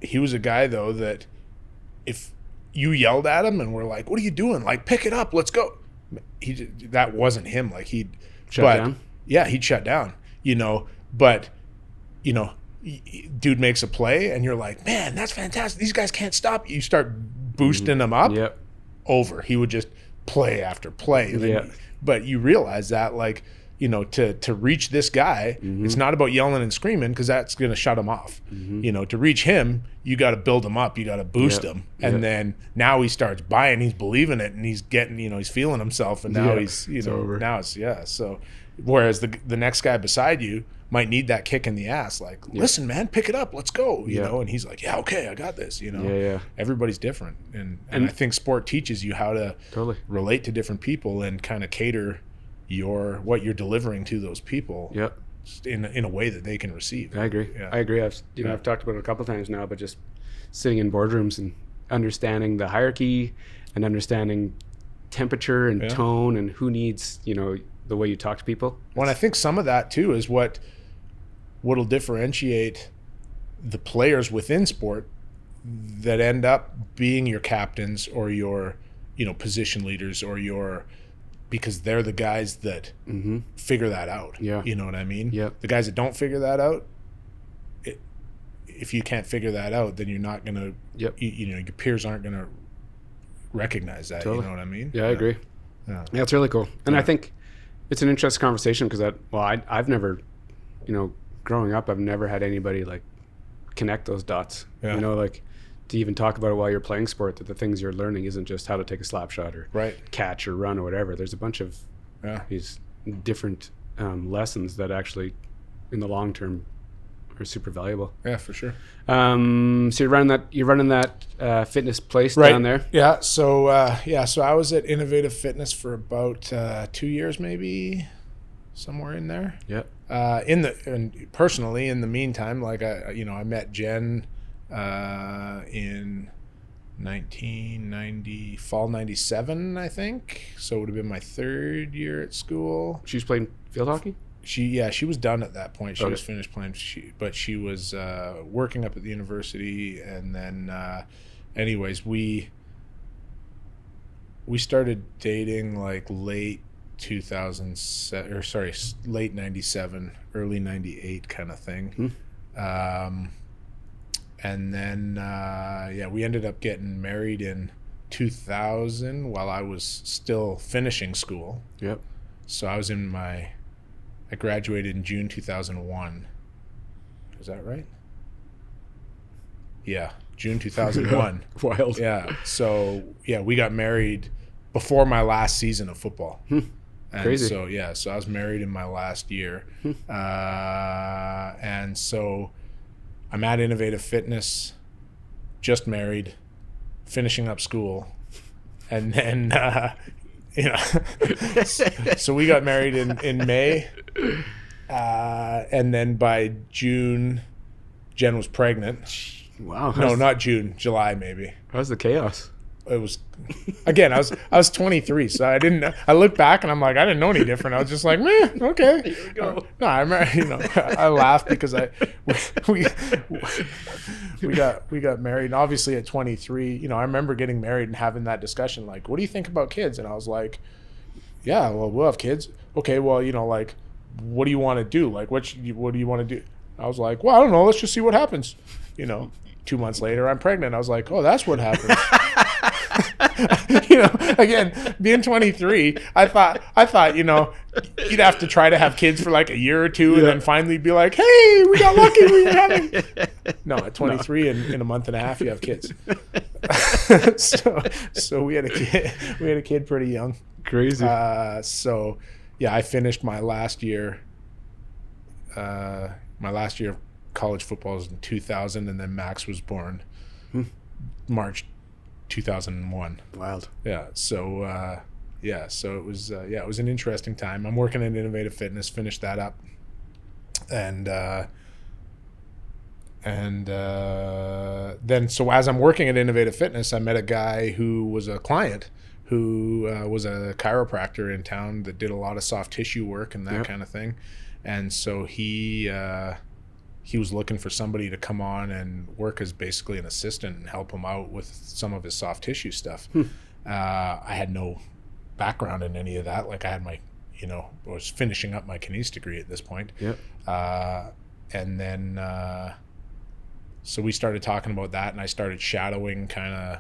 He was a guy, though, that if you yelled at him and were like, what are you doing? Like, pick it up, let's go. That wasn't him. Like, he'd Shut down? Yeah, he'd shut down, you know, but, you know, dude makes a play and you're like, man, that's fantastic. These guys can't stop. You start boosting them up. Yep. Over. He would just play after play. Yeah. But you realize that, like, you know, to reach this guy, it's not about yelling and screaming, because that's going to shut him off. You know, to reach him, you got to build him up. You got to boost him. And then now he starts buying, he's believing it, and he's getting, you know, he's feeling himself. And now he's, you know, over. now it's, so whereas the next guy beside you might need that kick in the ass, like, listen, man, pick it up, let's go, you know, and he's like, yeah, okay, I got this, you know. Yeah. Everybody's different, and I think sport teaches you how to Totally relate to different people and kind of cater what you're delivering to those people Yep. in a way that they can receive. I agree. Yeah. I agree. I've talked about it a couple of times now, but just sitting in boardrooms and understanding the hierarchy and understanding temperature and tone and who needs, you know, the way you talk to people. Well, and I think some of that too is what'll differentiate the players within sport that end up being your captains or your, you know, position leaders or because they're the guys that figure that out. Yeah. You know what I mean? Yeah. The guys that don't figure that out, if you can't figure that out, then you're not going to, you know, your peers aren't going to recognize that. Totally. You know what I mean? Yeah, I agree. Yeah. Yeah, it's really cool. And I think it's an interesting conversation because I've never, you know, growing up, I've never had anybody like connect those dots. Yeah. You know, like to even talk about it while you're playing sport, that the things you're learning isn't just how to take a slap shot or catch or run or whatever. There's a bunch of these different lessons that actually in the long term are super valuable. Yeah, for sure. So you're running that fitness place down there. Yeah. So I was at Innovative Fitness for about 2 years, maybe somewhere in there. Yep. And personally, in the meantime, like I met Jen in 1990, fall 97, I think. So it would have been my third year at school. She was playing field hockey? She was done at that point. She Okay. was finished playing. But she was working up at the university, and then, anyways, we started dating like late 2007, or sorry, late 97, early 98 kind of thing. And then we ended up getting married in 2000 while I was still finishing school. Yep. So I graduated in June 2001. Is that right? Yeah, June 2001. Wild. Yeah. So, yeah, we got married before my last season of football. And Crazy. so, yeah, so I was married in my last year. And so I'm at Innovative Fitness, just married, finishing up school. And then, so we got married in May. And then by June, Jen was pregnant. Wow. No, not June, July maybe. How's the chaos? It was, again, I was 23, so I look back and I'm like, I didn't know any different. I was just like, meh, okay. Here we go. No, I remember, I laughed because we got married, and obviously at 23, I remember getting married and having that discussion, like, what do you think about kids? And I was like, yeah, well, we'll have kids. Okay, well, like, what do you want to do? Like, what do you want to do? I was like, well, I don't know. Let's just see what happens. 2 months later, I'm pregnant. I was like, oh, that's what happens. Again, being 23, I thought, you'd have to try to have kids for like a year or two, and then finally be like, hey, we got lucky, we were having. No, at 23, in a month and a half, you have kids. So we had a kid. We had a kid pretty young. Crazy. So yeah, I finished my last year. My last year of college football was in 2000, and then Max was born March 2001. Wild. Yeah. So so it was it was an interesting time. I'm working in Innovative Fitness, finished that up, and then so as I'm working at Innovative Fitness, I met a guy who was a client who was a chiropractor in town that did a lot of soft tissue work and that kind of thing, and so he was looking for somebody to come on and work as basically an assistant and help him out with some of his soft tissue stuff. I had no background in any of that. Like I had my, was finishing up my kines degree at this point. Yep. And then, so we started talking about that, and I started shadowing kind of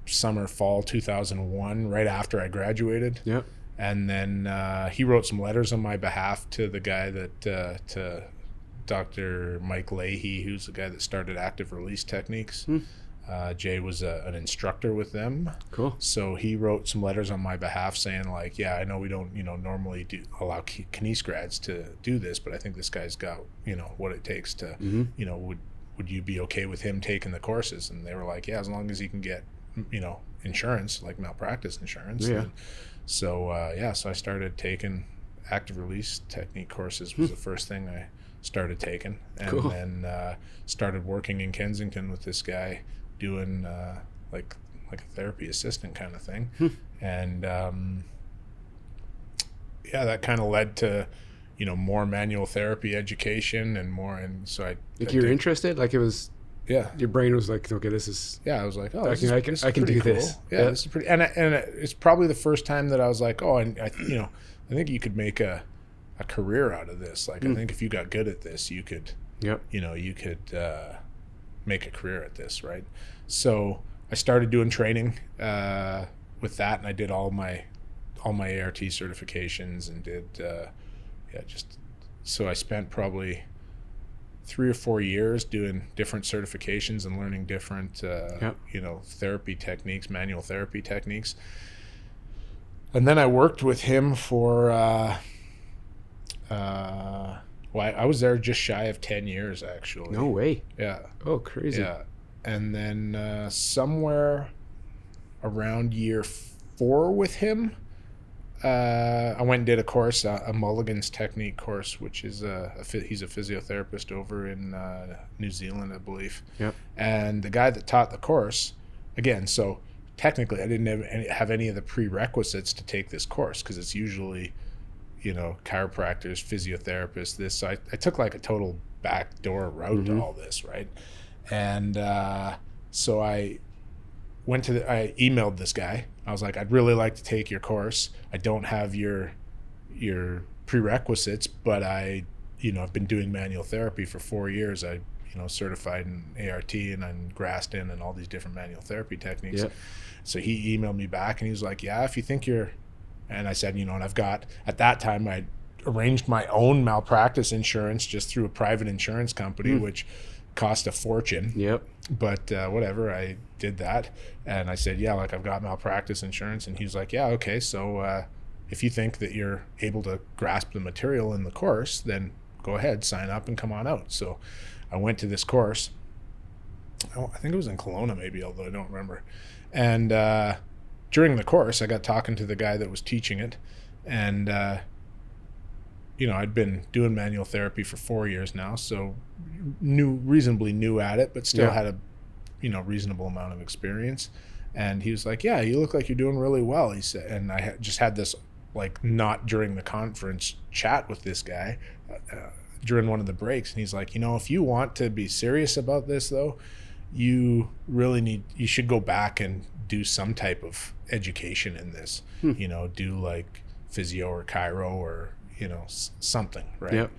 summer, fall 2001, right after I graduated. Yep. And then he wrote some letters on my behalf to the guy that, to Dr. Mike Leahy, who's the guy that started Active Release Techniques. Jay was an instructor with them. Cool. So he wrote some letters on my behalf saying like, yeah, I know we don't, normally allow kines grads to do this, but I think this guy's got, what it takes to, would you be okay with him taking the courses? And they were like, yeah, as long as he can get, insurance, like malpractice insurance. Yeah. So, so I started taking Active Release Technique courses was the first thing I started taking, and then started working in Kensington with this guy doing like a therapy assistant kind of thing. And that kind of led to more manual therapy education and more, and so I you're interested, like it was your brain was like, okay, this is I was like, oh, I can do cool. this. This is pretty, and it's probably the first time that I was like, oh, and I think you could make a career out of this. Like I think if you got good at this, you could you could make a career at this, right? So I started doing training with that, and I did all my ART certifications and did so I spent probably 3 or 4 years doing different certifications and learning different therapy techniques, manual therapy techniques. And then I worked with him for I was there just shy of 10 years, actually. No way. Yeah. Oh, crazy. Yeah. And then somewhere around year 4 with him, I went and did a course, a Mulligan's Technique course, which is he's a physiotherapist over in New Zealand, I believe. Yep. And the guy that taught the course, again, so technically I didn't have any of the prerequisites to take this course, because it's usually chiropractors, physiotherapists, this. So I took like a total backdoor route to all this, right? And so I emailed this guy. I was like, I'd really like to take your course. I don't have your prerequisites, but I've been doing manual therapy for 4 years. certified in ART and in Graston and all these different manual therapy techniques. Yeah. So he emailed me back and he was like, yeah, if you think you're, and I said, and I've got, at that time I arranged my own malpractice insurance just through a private insurance company, which cost a fortune. Yep. But whatever, I did that. And I said, yeah, like I've got malpractice insurance. And he was like, yeah, okay. So if you think that you're able to grasp the material in the course, then go ahead, sign up and come on out. So I went to this course. I think it was in Kelowna maybe, although I don't remember. And during the course, I got talking to the guy that was teaching it. And, I'd been doing manual therapy for 4 years now, so reasonably new at it, but still had a, reasonable amount of experience. And he was like, yeah, you look like you're doing really well, he said. And I just had this, like, not during the conference chat with this guy during one of the breaks. And he's like, if you want to be serious about this, though, you should go back and do some type of education in this, do like physio or chiro or, something, right? Yep.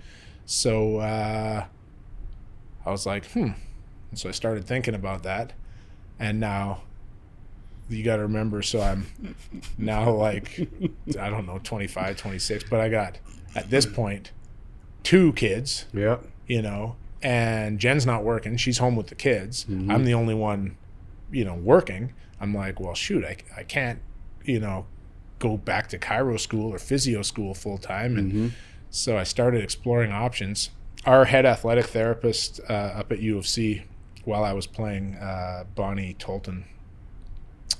So I was like, And so I started thinking about that. And now you got to remember, so I'm now like, I don't know, 25, 26, but I got, at this point, 2 kids, Yep. And Jen's not working. She's home with the kids. I'm the only one, working. I'm like, well, shoot, I can't, go back to chiro school or physio school full time. And so I started exploring options. Our head athletic therapist up at U of C, while I was playing, Bonnie Tolton,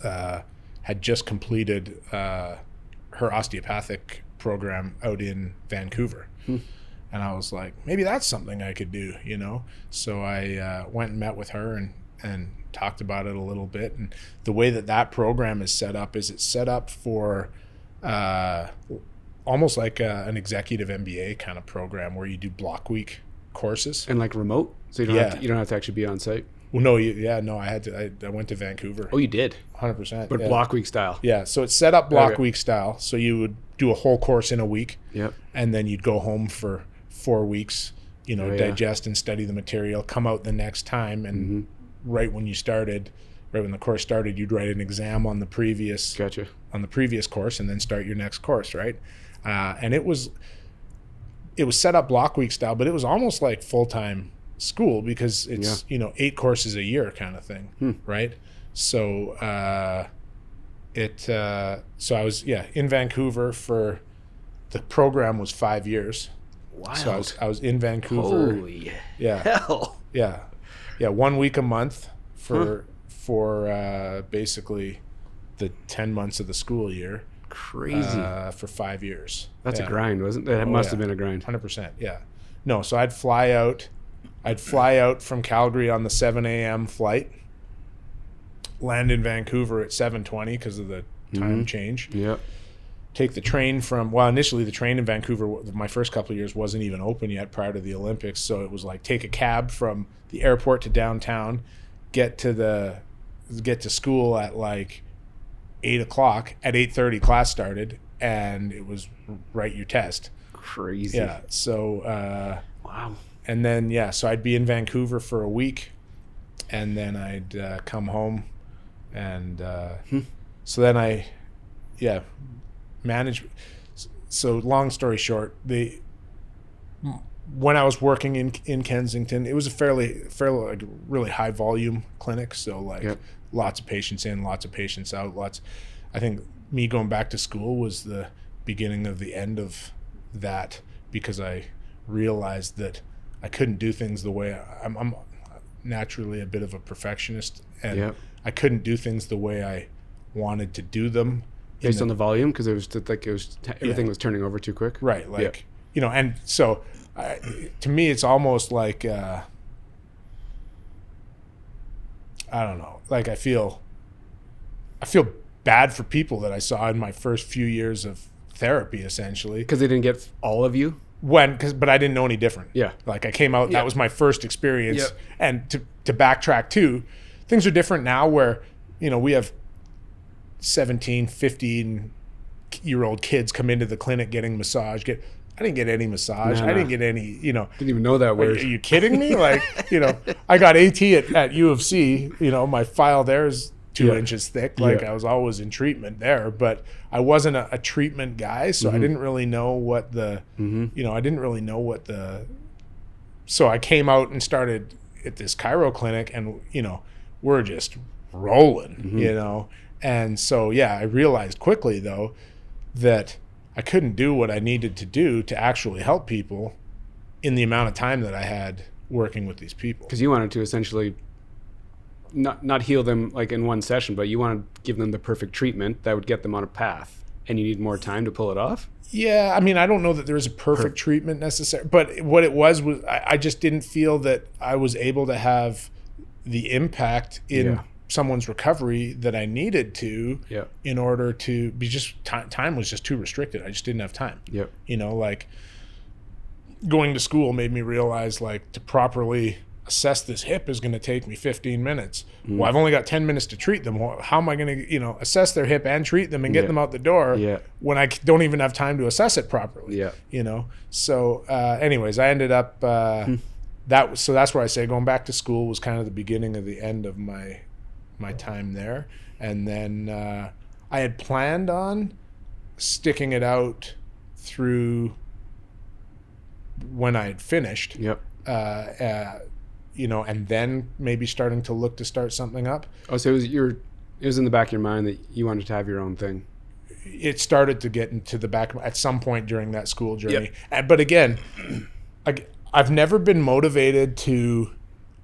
had just completed her osteopathic program out in Vancouver. And I was like, maybe that's something I could do, So I went and met with her and talked about it a little bit. And the way that program is set up is it's set up for almost like an executive MBA kind of program where you do block week courses. And like remote? So you don't have to actually be on site? Well, no, I went to Vancouver. Oh, you did? 100%. But block week style? Yeah, so it's set up block week style. So you would do a whole course in a week. Yep. And then you'd go home for 4 weeks, digest and study the material, come out the next time. And right when the course started, you'd write an exam on the previous course and then start your next course, right? And it was set up block week style, but it was almost like full-time school because it's 8 courses a year kind of thing, right? So so I was in Vancouver for, the program was 5 years. Wow. So I was in Vancouver. Holy hell. Yeah 1 week a month for basically the 10 months of the school year. Crazy. For 5 years. That's a grind, wasn't it? It must have been a grind. 100%. Yeah. No, so I'd fly out from Calgary on the 7 a.m. flight, land in Vancouver at 7:20 because of the time change. Yep. Take the train initially the train in Vancouver, my first couple of years wasn't even open yet prior to the Olympics. So it was like take a cab from the airport to downtown, get to school at like 8 o'clock. At 8:30 class started and it was write your test. Crazy. Yeah. So, wow. And then, so I'd be in Vancouver for a week and then I'd come home and so then I managed. So long story short, when I was working in Kensington, it was a fairly like really high volume clinic. So like lots of patients in, lots of patients out, I think me going back to school was the beginning of the end of that because I realized that I couldn't do things the way I'm naturally a bit of a perfectionist and I couldn't do things the way I wanted to do them. Based on the volume, because everything was turning over too quick. Right, like and so to me, it's almost like I don't know. Like I feel bad for people that I saw in my first few years of therapy, essentially, because they didn't get all of you. But I didn't know any different. Yeah, like I came out. That was my first experience. And to backtrack too, things are different now. Where we have 17, 15-year-old kids come into the clinic getting massage. I didn't get any massage. No, I didn't get any, Didn't even know that are word. you kidding me? Like, I got AT at U of C, my file there is 2 inches thick. Like I was always in treatment there, but I wasn't a treatment guy. So I didn't really know what so I came out and started at this chiro clinic and, we're just rolling, And so, I realized quickly though, that I couldn't do what I needed to do to actually help people in the amount of time that I had working with these people. Because you wanted to essentially not heal them like in one session, but you want to give them the perfect treatment that would get them on a path, and you need more time to pull it off. Yeah, I mean, I don't know that there was a perfect treatment necessary, but what it was I just didn't feel that I was able to have the impact in someone's recovery that I needed to in order to be just time was just too restricted. I just didn't have time. Yep. Like going to school made me realize like to properly assess this hip is going to take me 15 minutes. Well, I've only got 10 minutes to treat them. Well, how am I going to, assess their hip and treat them and get them out the door when I don't even have time to assess it properly? So anyways, I ended up so that's where I say going back to school was kind of the beginning of the end of my time there. And then I had planned on sticking it out through when I had finished. And then maybe starting to look to start something up. Oh, so it was in the back of your mind that you wanted to have your own thing. It started to get into the back at some point during that school journey. But again, I've never been motivated to,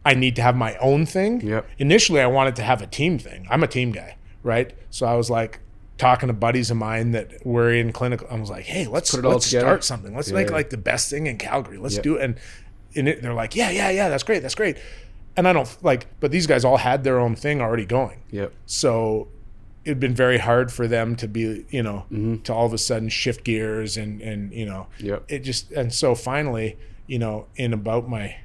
I need to have my own thing. Initially, I wanted to have a team thing. I'm a team guy, right? So I was like talking to buddies of mine that were in clinical. I was like, hey, let's start something. Let's make like the best thing in Calgary. Let's do it. And they're like, yeah, that's great. And I don't but these guys all had their own thing already going. So it'd been very hard for them to be, to all of a sudden shift gears and it just, and so finally, in about it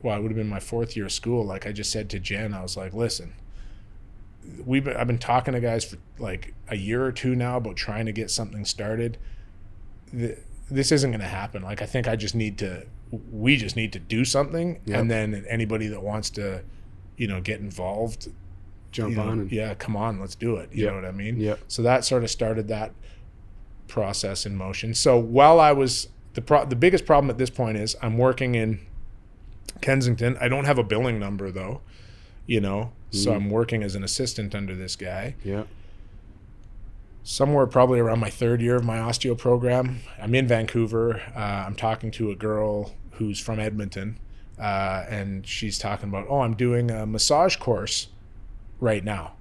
would have been my 4th year of school. Like I just said to Jen, I was like, listen, I've been talking to guys for like a year or two now about trying to get something started. This isn't going to happen. Like, I think we just need to do something. And then anybody that wants to, get involved, jump on. Come on, let's do it. You know what I mean? So that sort of started that process in motion. So while I was, the biggest problem at this point is I'm working in Kensington. I don't have a billing number though, so I'm working as an assistant under this guy. Somewhere probably around my 3rd year of my osteo program, I'm in Vancouver. I'm talking to a girl who's from Edmonton, and she's talking about, I'm doing a massage course right now.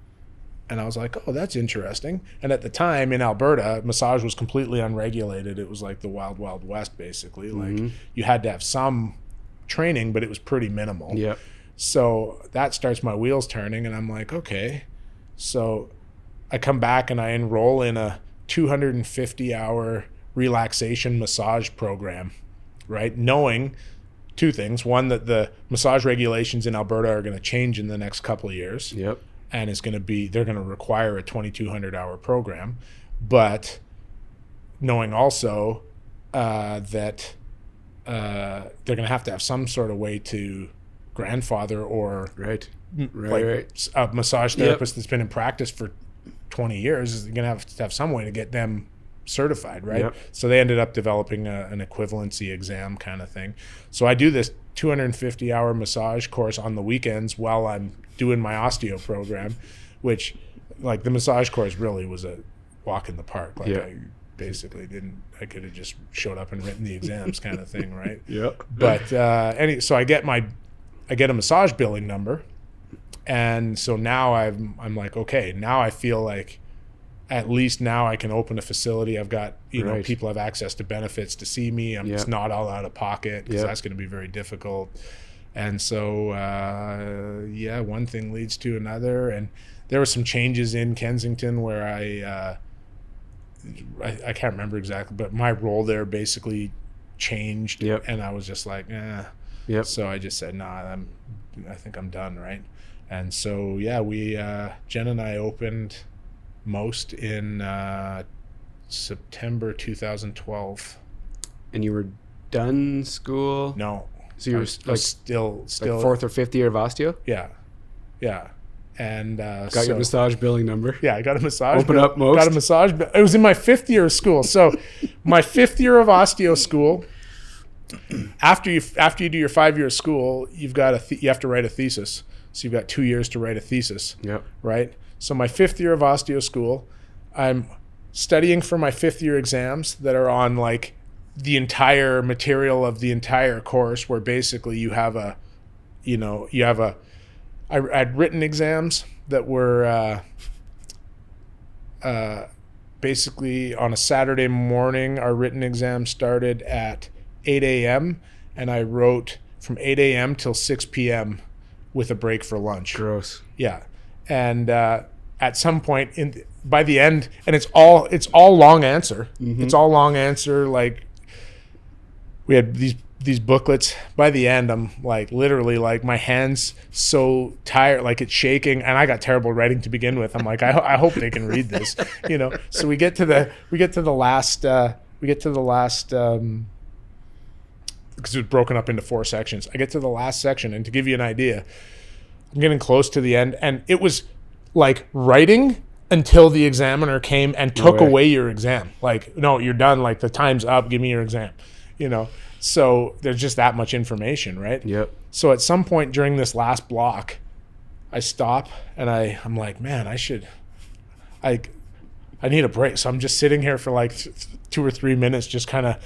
And I was like, oh, that's interesting. And at the time in Alberta, massage was completely unregulated. It was like the wild, wild west, basically. Like you had to have some training, but it was pretty minimal. So that starts my wheels turning, and I'm like, okay. So I come back and I enroll in a 250-hour relaxation massage program, right? Knowing 2 things. One, that the massage regulations in Alberta are going to change in the next couple of years. And it's going to be, they're going to require a 2,200-hour program. But knowing also that they're going to have some sort of way to grandfather or a massage therapist that's been in practice for 20 years is going to have some way to get them certified, right? So they ended up developing an equivalency exam kind of thing. So I do this 250-hour massage course on the weekends while I'm doing my osteo program, which like the massage course really was a walk in the park. Like I basically I could have just showed up and written the exams kind of thing, right? But so I get a massage billing number. And so now I'm like, okay, now I feel like at least now I can open a facility. I've got, people have access to benefits to see me. I'm just not all out of pocket because that's going to be very difficult. And so, one thing leads to another. And there were some changes in Kensington where I can't remember exactly, but my role there basically changed. And I was just like, So I just said, I think I'm done, right? And so, we, Jen and I opened Most in September 2012. and you were done school? No. So you were like still like fourth or fifth year of osteo? Yeah. And Got your massage billing number. Yeah, I got a massage. Open up most. Got a massage. It was in my 5th year of school. So my 5th year of osteo school, after you do your 5 year of school, you have to write a thesis. So you've got 2 years to write a thesis. Yep. Right. So my 5th year of osteo school, I'm studying for my 5th year exams that are on like the entire material of the entire course, where basically I'd written exams that were basically on a Saturday morning. Our written exam started at 8 a.m. and I wrote from 8 a.m. till 6 p.m. with a break for lunch. Gross. Yeah. And at some point by the end, and it's all long answer. Mm-hmm. It's all long answer. Like, we had these booklets. By the end, I'm like literally like my hands so tired, like it's shaking, and I got terrible writing to begin with. I'm like, I hope they can read this, So we get to the last because it was broken up into 4 sections. I get to the last section, and to give you an idea, I'm getting close to the end, and it was like writing until the examiner came and took away your exam. Like, no, you're done. Like, the time's up. Give me your exam. So there's just that much information, right? Yep. So at some point during this last block, I stop and I'm like, man, I need a break. So I'm just sitting here for like 2 or 3 minutes, just kind of,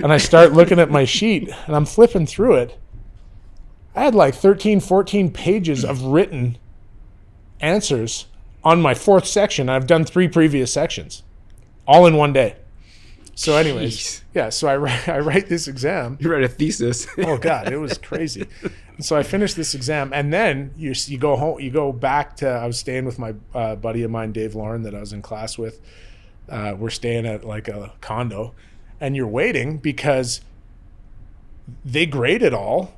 and I start looking at my sheet and I'm flipping through it. I had like 13, 14 pages of written answers on my 4th section. I've done 3 previous sections all in one day. So anyways, Jeez. Yeah, so I write this exam. You write a thesis. Oh God, it was crazy. And so I finished this exam, and then you go home. You go back to. I was staying with my buddy of mine, Dave Lauren, that I was in class with. We're staying at like a condo, and you're waiting because they grade it all,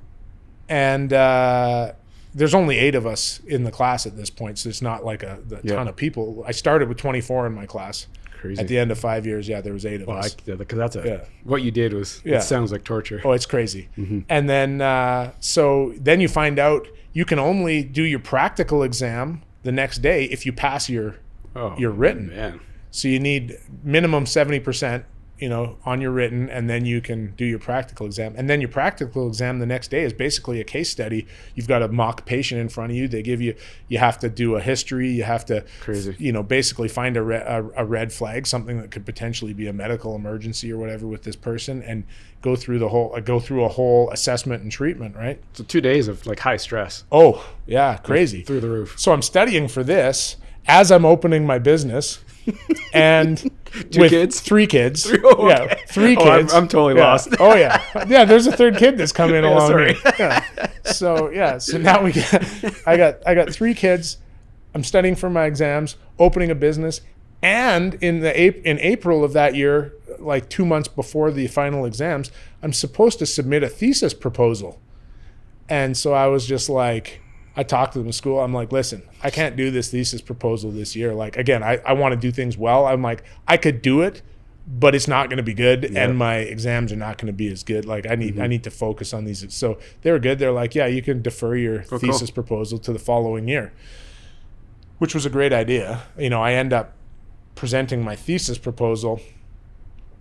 and there's only 8 of us in the class at this point, so it's not like a ton of people. I started with 24 in my class. Crazy. At the end of 5 years, there was 8 of us. Because what you did was, it sounds like torture. Oh, it's crazy. Mm-hmm. And then, so then you find out you can only do your practical exam the next day if you pass your written. Man. So you need minimum 70%, on your written, and then you can do your practical exam. And then your practical exam the next day is basically a case study. You've got a mock patient in front of you. They give you have to do a history. You have to, basically find a red flag, something that could potentially be a medical emergency or whatever with this person, and go through a whole assessment and treatment, right? So 2 days of like high stress. Oh, yeah, crazy. Through the roof. So I'm studying for this as I'm opening my business. And 2 kids? 3 kids. 3, oh, okay. Yeah, 3 kids. I'm totally lost. Oh yeah. Yeah, there's a 3rd kid that's come in along sorry. here. Yeah. So now I got 3 kids. I'm studying for my exams, opening a business, and in April of that year, like 2 months before the final exams, I'm supposed to submit a thesis proposal. And so I was just like, I talked to them in school. I'm like, listen, I can't do this thesis proposal this year. Like, again, I want to do things well. I'm like, I could do it, but it's not going to be good, and my exams are not going to be as good. Like, I need to focus on these. So they were good. They're like, yeah, you can defer your thesis proposal to the following year, which was a great idea. I end up presenting my thesis proposal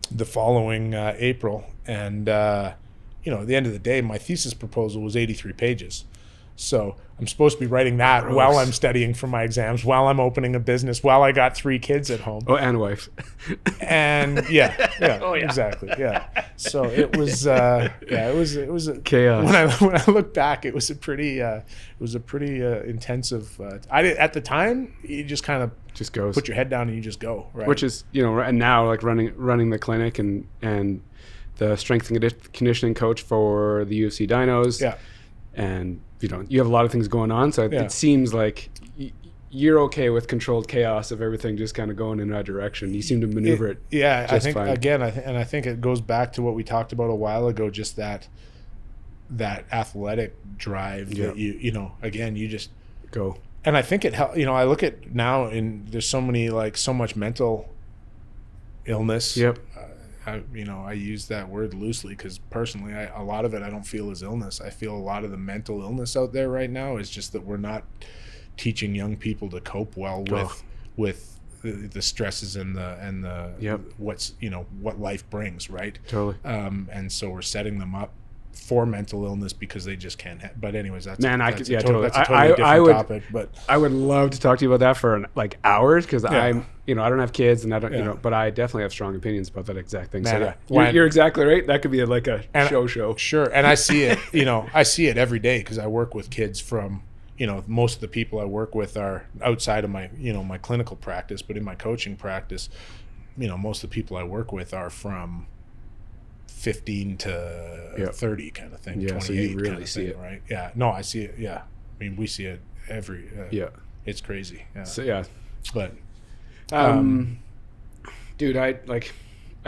the following April, and at the end of the day, my thesis proposal was 83 pages. So I'm supposed to be writing that while I'm studying for my exams, while I'm opening a business, while I got 3 kids at home. Oh, and wife. And exactly. Yeah. So it was, it was chaos. When I look back, it was a pretty intensive. At the time, you just kind of just goes, put your head down and you just go, right? Which is, and now like running the clinic and the strength and conditioning coach for the UFC dynos. Yeah. And you have a lot of things going on, so it seems like you're okay with controlled chaos of everything just kind of going in that direction. You seem to maneuver it. Yeah, just I think fine. Again, I think it goes back to what we talked about a while ago, just that athletic drive that you just go. And I think it helps. I look at now, and there's so much mental illness. Yep. I use that word loosely because personally, a lot of it I don't feel is illness. I feel a lot of the mental illness out there right now is just that we're not teaching young people to cope well with the stresses and the Yep. what's what life brings, right? Totally. And so we're setting them up for mental illness because they just can't. But anyways, that's Man, that's totally. That's a totally different topic. But I would love to talk to you about that for like hours because Yeah. I don't have kids and I don't, Yeah. but I definitely have strong opinions about that exact thing. Man, So when- you're exactly right. That could be like a And- show. Sure, and I see it. I see it every day because I work with kids from. Most of the people I work with are outside of my my clinical practice, but in my coaching practice, most of the people I work with are from 15 to Yep. 30 kind of thing. Yeah, so 28 you really kind of see thing, it. right? Yeah, no, I see it. Yeah, I mean we see it every. Yeah. It's crazy. Yeah, So yeah. but Dude, I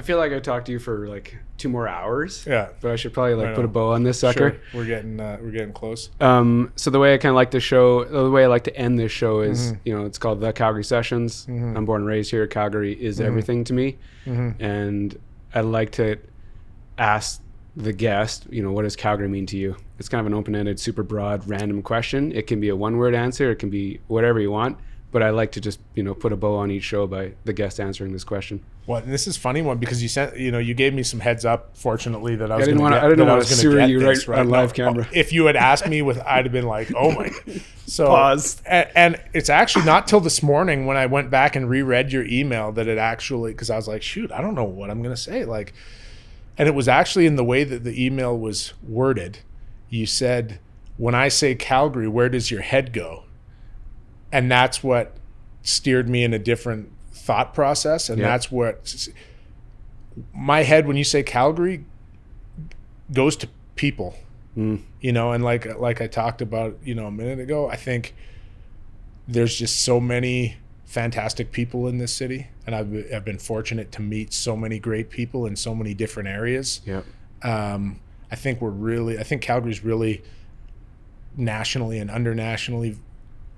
feel like I talked to you for like 2 more hours. yeah, But I should probably I put a know. bow on this sucker. Sure. We're getting close. So the way I kind of like the show, the way I like to end this show is, Mm-hmm. it's called the Calgary Sessions. I'm born and raised here. Calgary is Mm-hmm. everything to me. And I like to ask the guest, what does Calgary mean to you? It's kind of an open-ended, super broad, random question. It can be a one-word answer. It can be whatever you want. But I like to just, put a bow on each show by the guest answering this question. Well, and this is a funny one because you gave me some heads up. Fortunately, that I was I didn't going want to. to. I didn't want to gonna sewer get you this, right on live No, camera. If you had asked me, I'd have been like, "Oh my!" So Pause. And it's actually not till this morning when I went back and reread your email that it actually, because I was like, "Shoot, I don't know what I'm going to say." And it was actually in the way that the email was worded. You said, "When I say Calgary, where does your head go?" And that's what steered me in a different thought process, and Yeah. that's what my head, when you say Calgary, goes to people. And like I talked about a minute ago, I think there's just so many fantastic people in this city, and I've been fortunate to meet so many great people in so many different areas. Yep. I think Calgary's really nationally and undernationally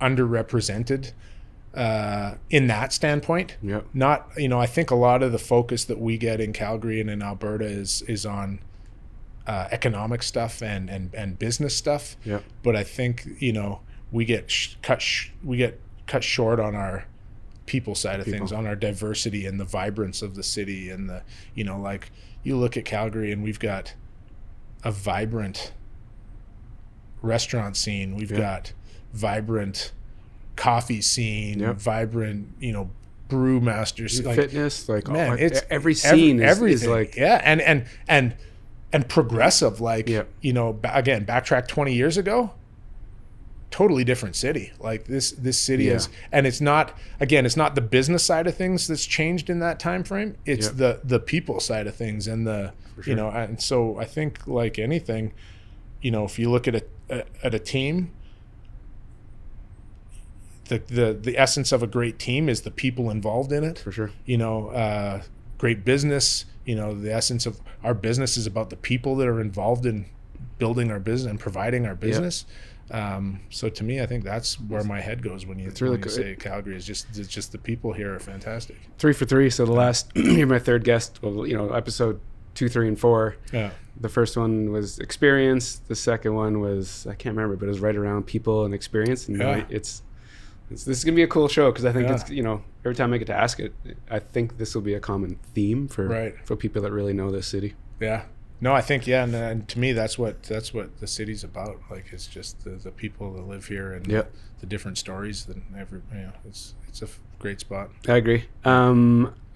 underrepresented in that standpoint. Yep. Not, I think a lot of the focus that we get in Calgary and in Alberta is on economic stuff and business stuff. Yep. But I think we get cut short on our people side of things, on our diversity and the vibrance of the city, and the you look at Calgary and we've got a vibrant restaurant scene, we've got vibrant coffee scene, vibrant brewmasters, Fitness, man, it's every scene is everything. like and progressive, again, backtrack 20 years ago, totally different city. Like this city is, and it's not the business side of things that's changed in that time frame. It's the people side of things, and and so I think, like anything, if you look at a team, the essence of a great team is the people involved in it. For sure. Great business, the essence of our business is about the people that are involved in building our business and providing our business. So to me, I think that's where my head goes when you say Calgary. It's just the people here are fantastic. 3 for 3. So the last, you're my third guest. Well, episode 2, 3, and 4. Yeah. The first one was experience. The second one was, I can't remember, but it was right around people and experience. And this is gonna be a cool show because I think it's every time I get to ask it, I think this will be a common theme for people that really know this city. Yeah. No, I think and to me that's what the city's about. Like, it's just the people that live here and the different stories that it's a great spot. I agree.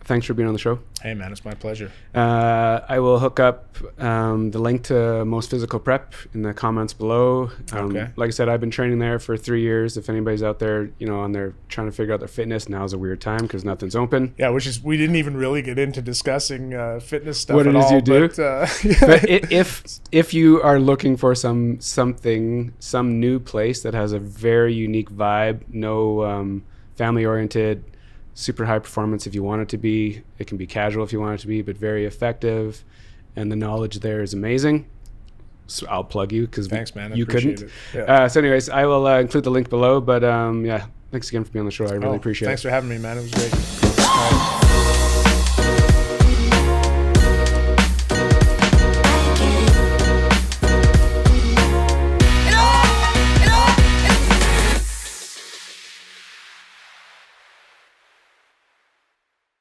Thanks for being on the show. Hey man, it's my pleasure. I will hook up the link to Most Physical Prep in the comments below. Okay. Like I said, I've been training there for 3 years. If anybody's out there, on there trying to figure out their fitness, now's a weird time because nothing's open. Yeah, we didn't even really get into discussing fitness stuff. What at it is all, you do. But, but if you are looking for some new place that has a very unique vibe, no family oriented, super high performance if you want it to be. It can be casual if you want it to be, but very effective. And the knowledge there is amazing. So I'll plug you because thanks, man. You couldn't. Yeah. So anyways, I will include the link below. But thanks again for being on the show. I really appreciate it. Thanks for having me, man. It was great.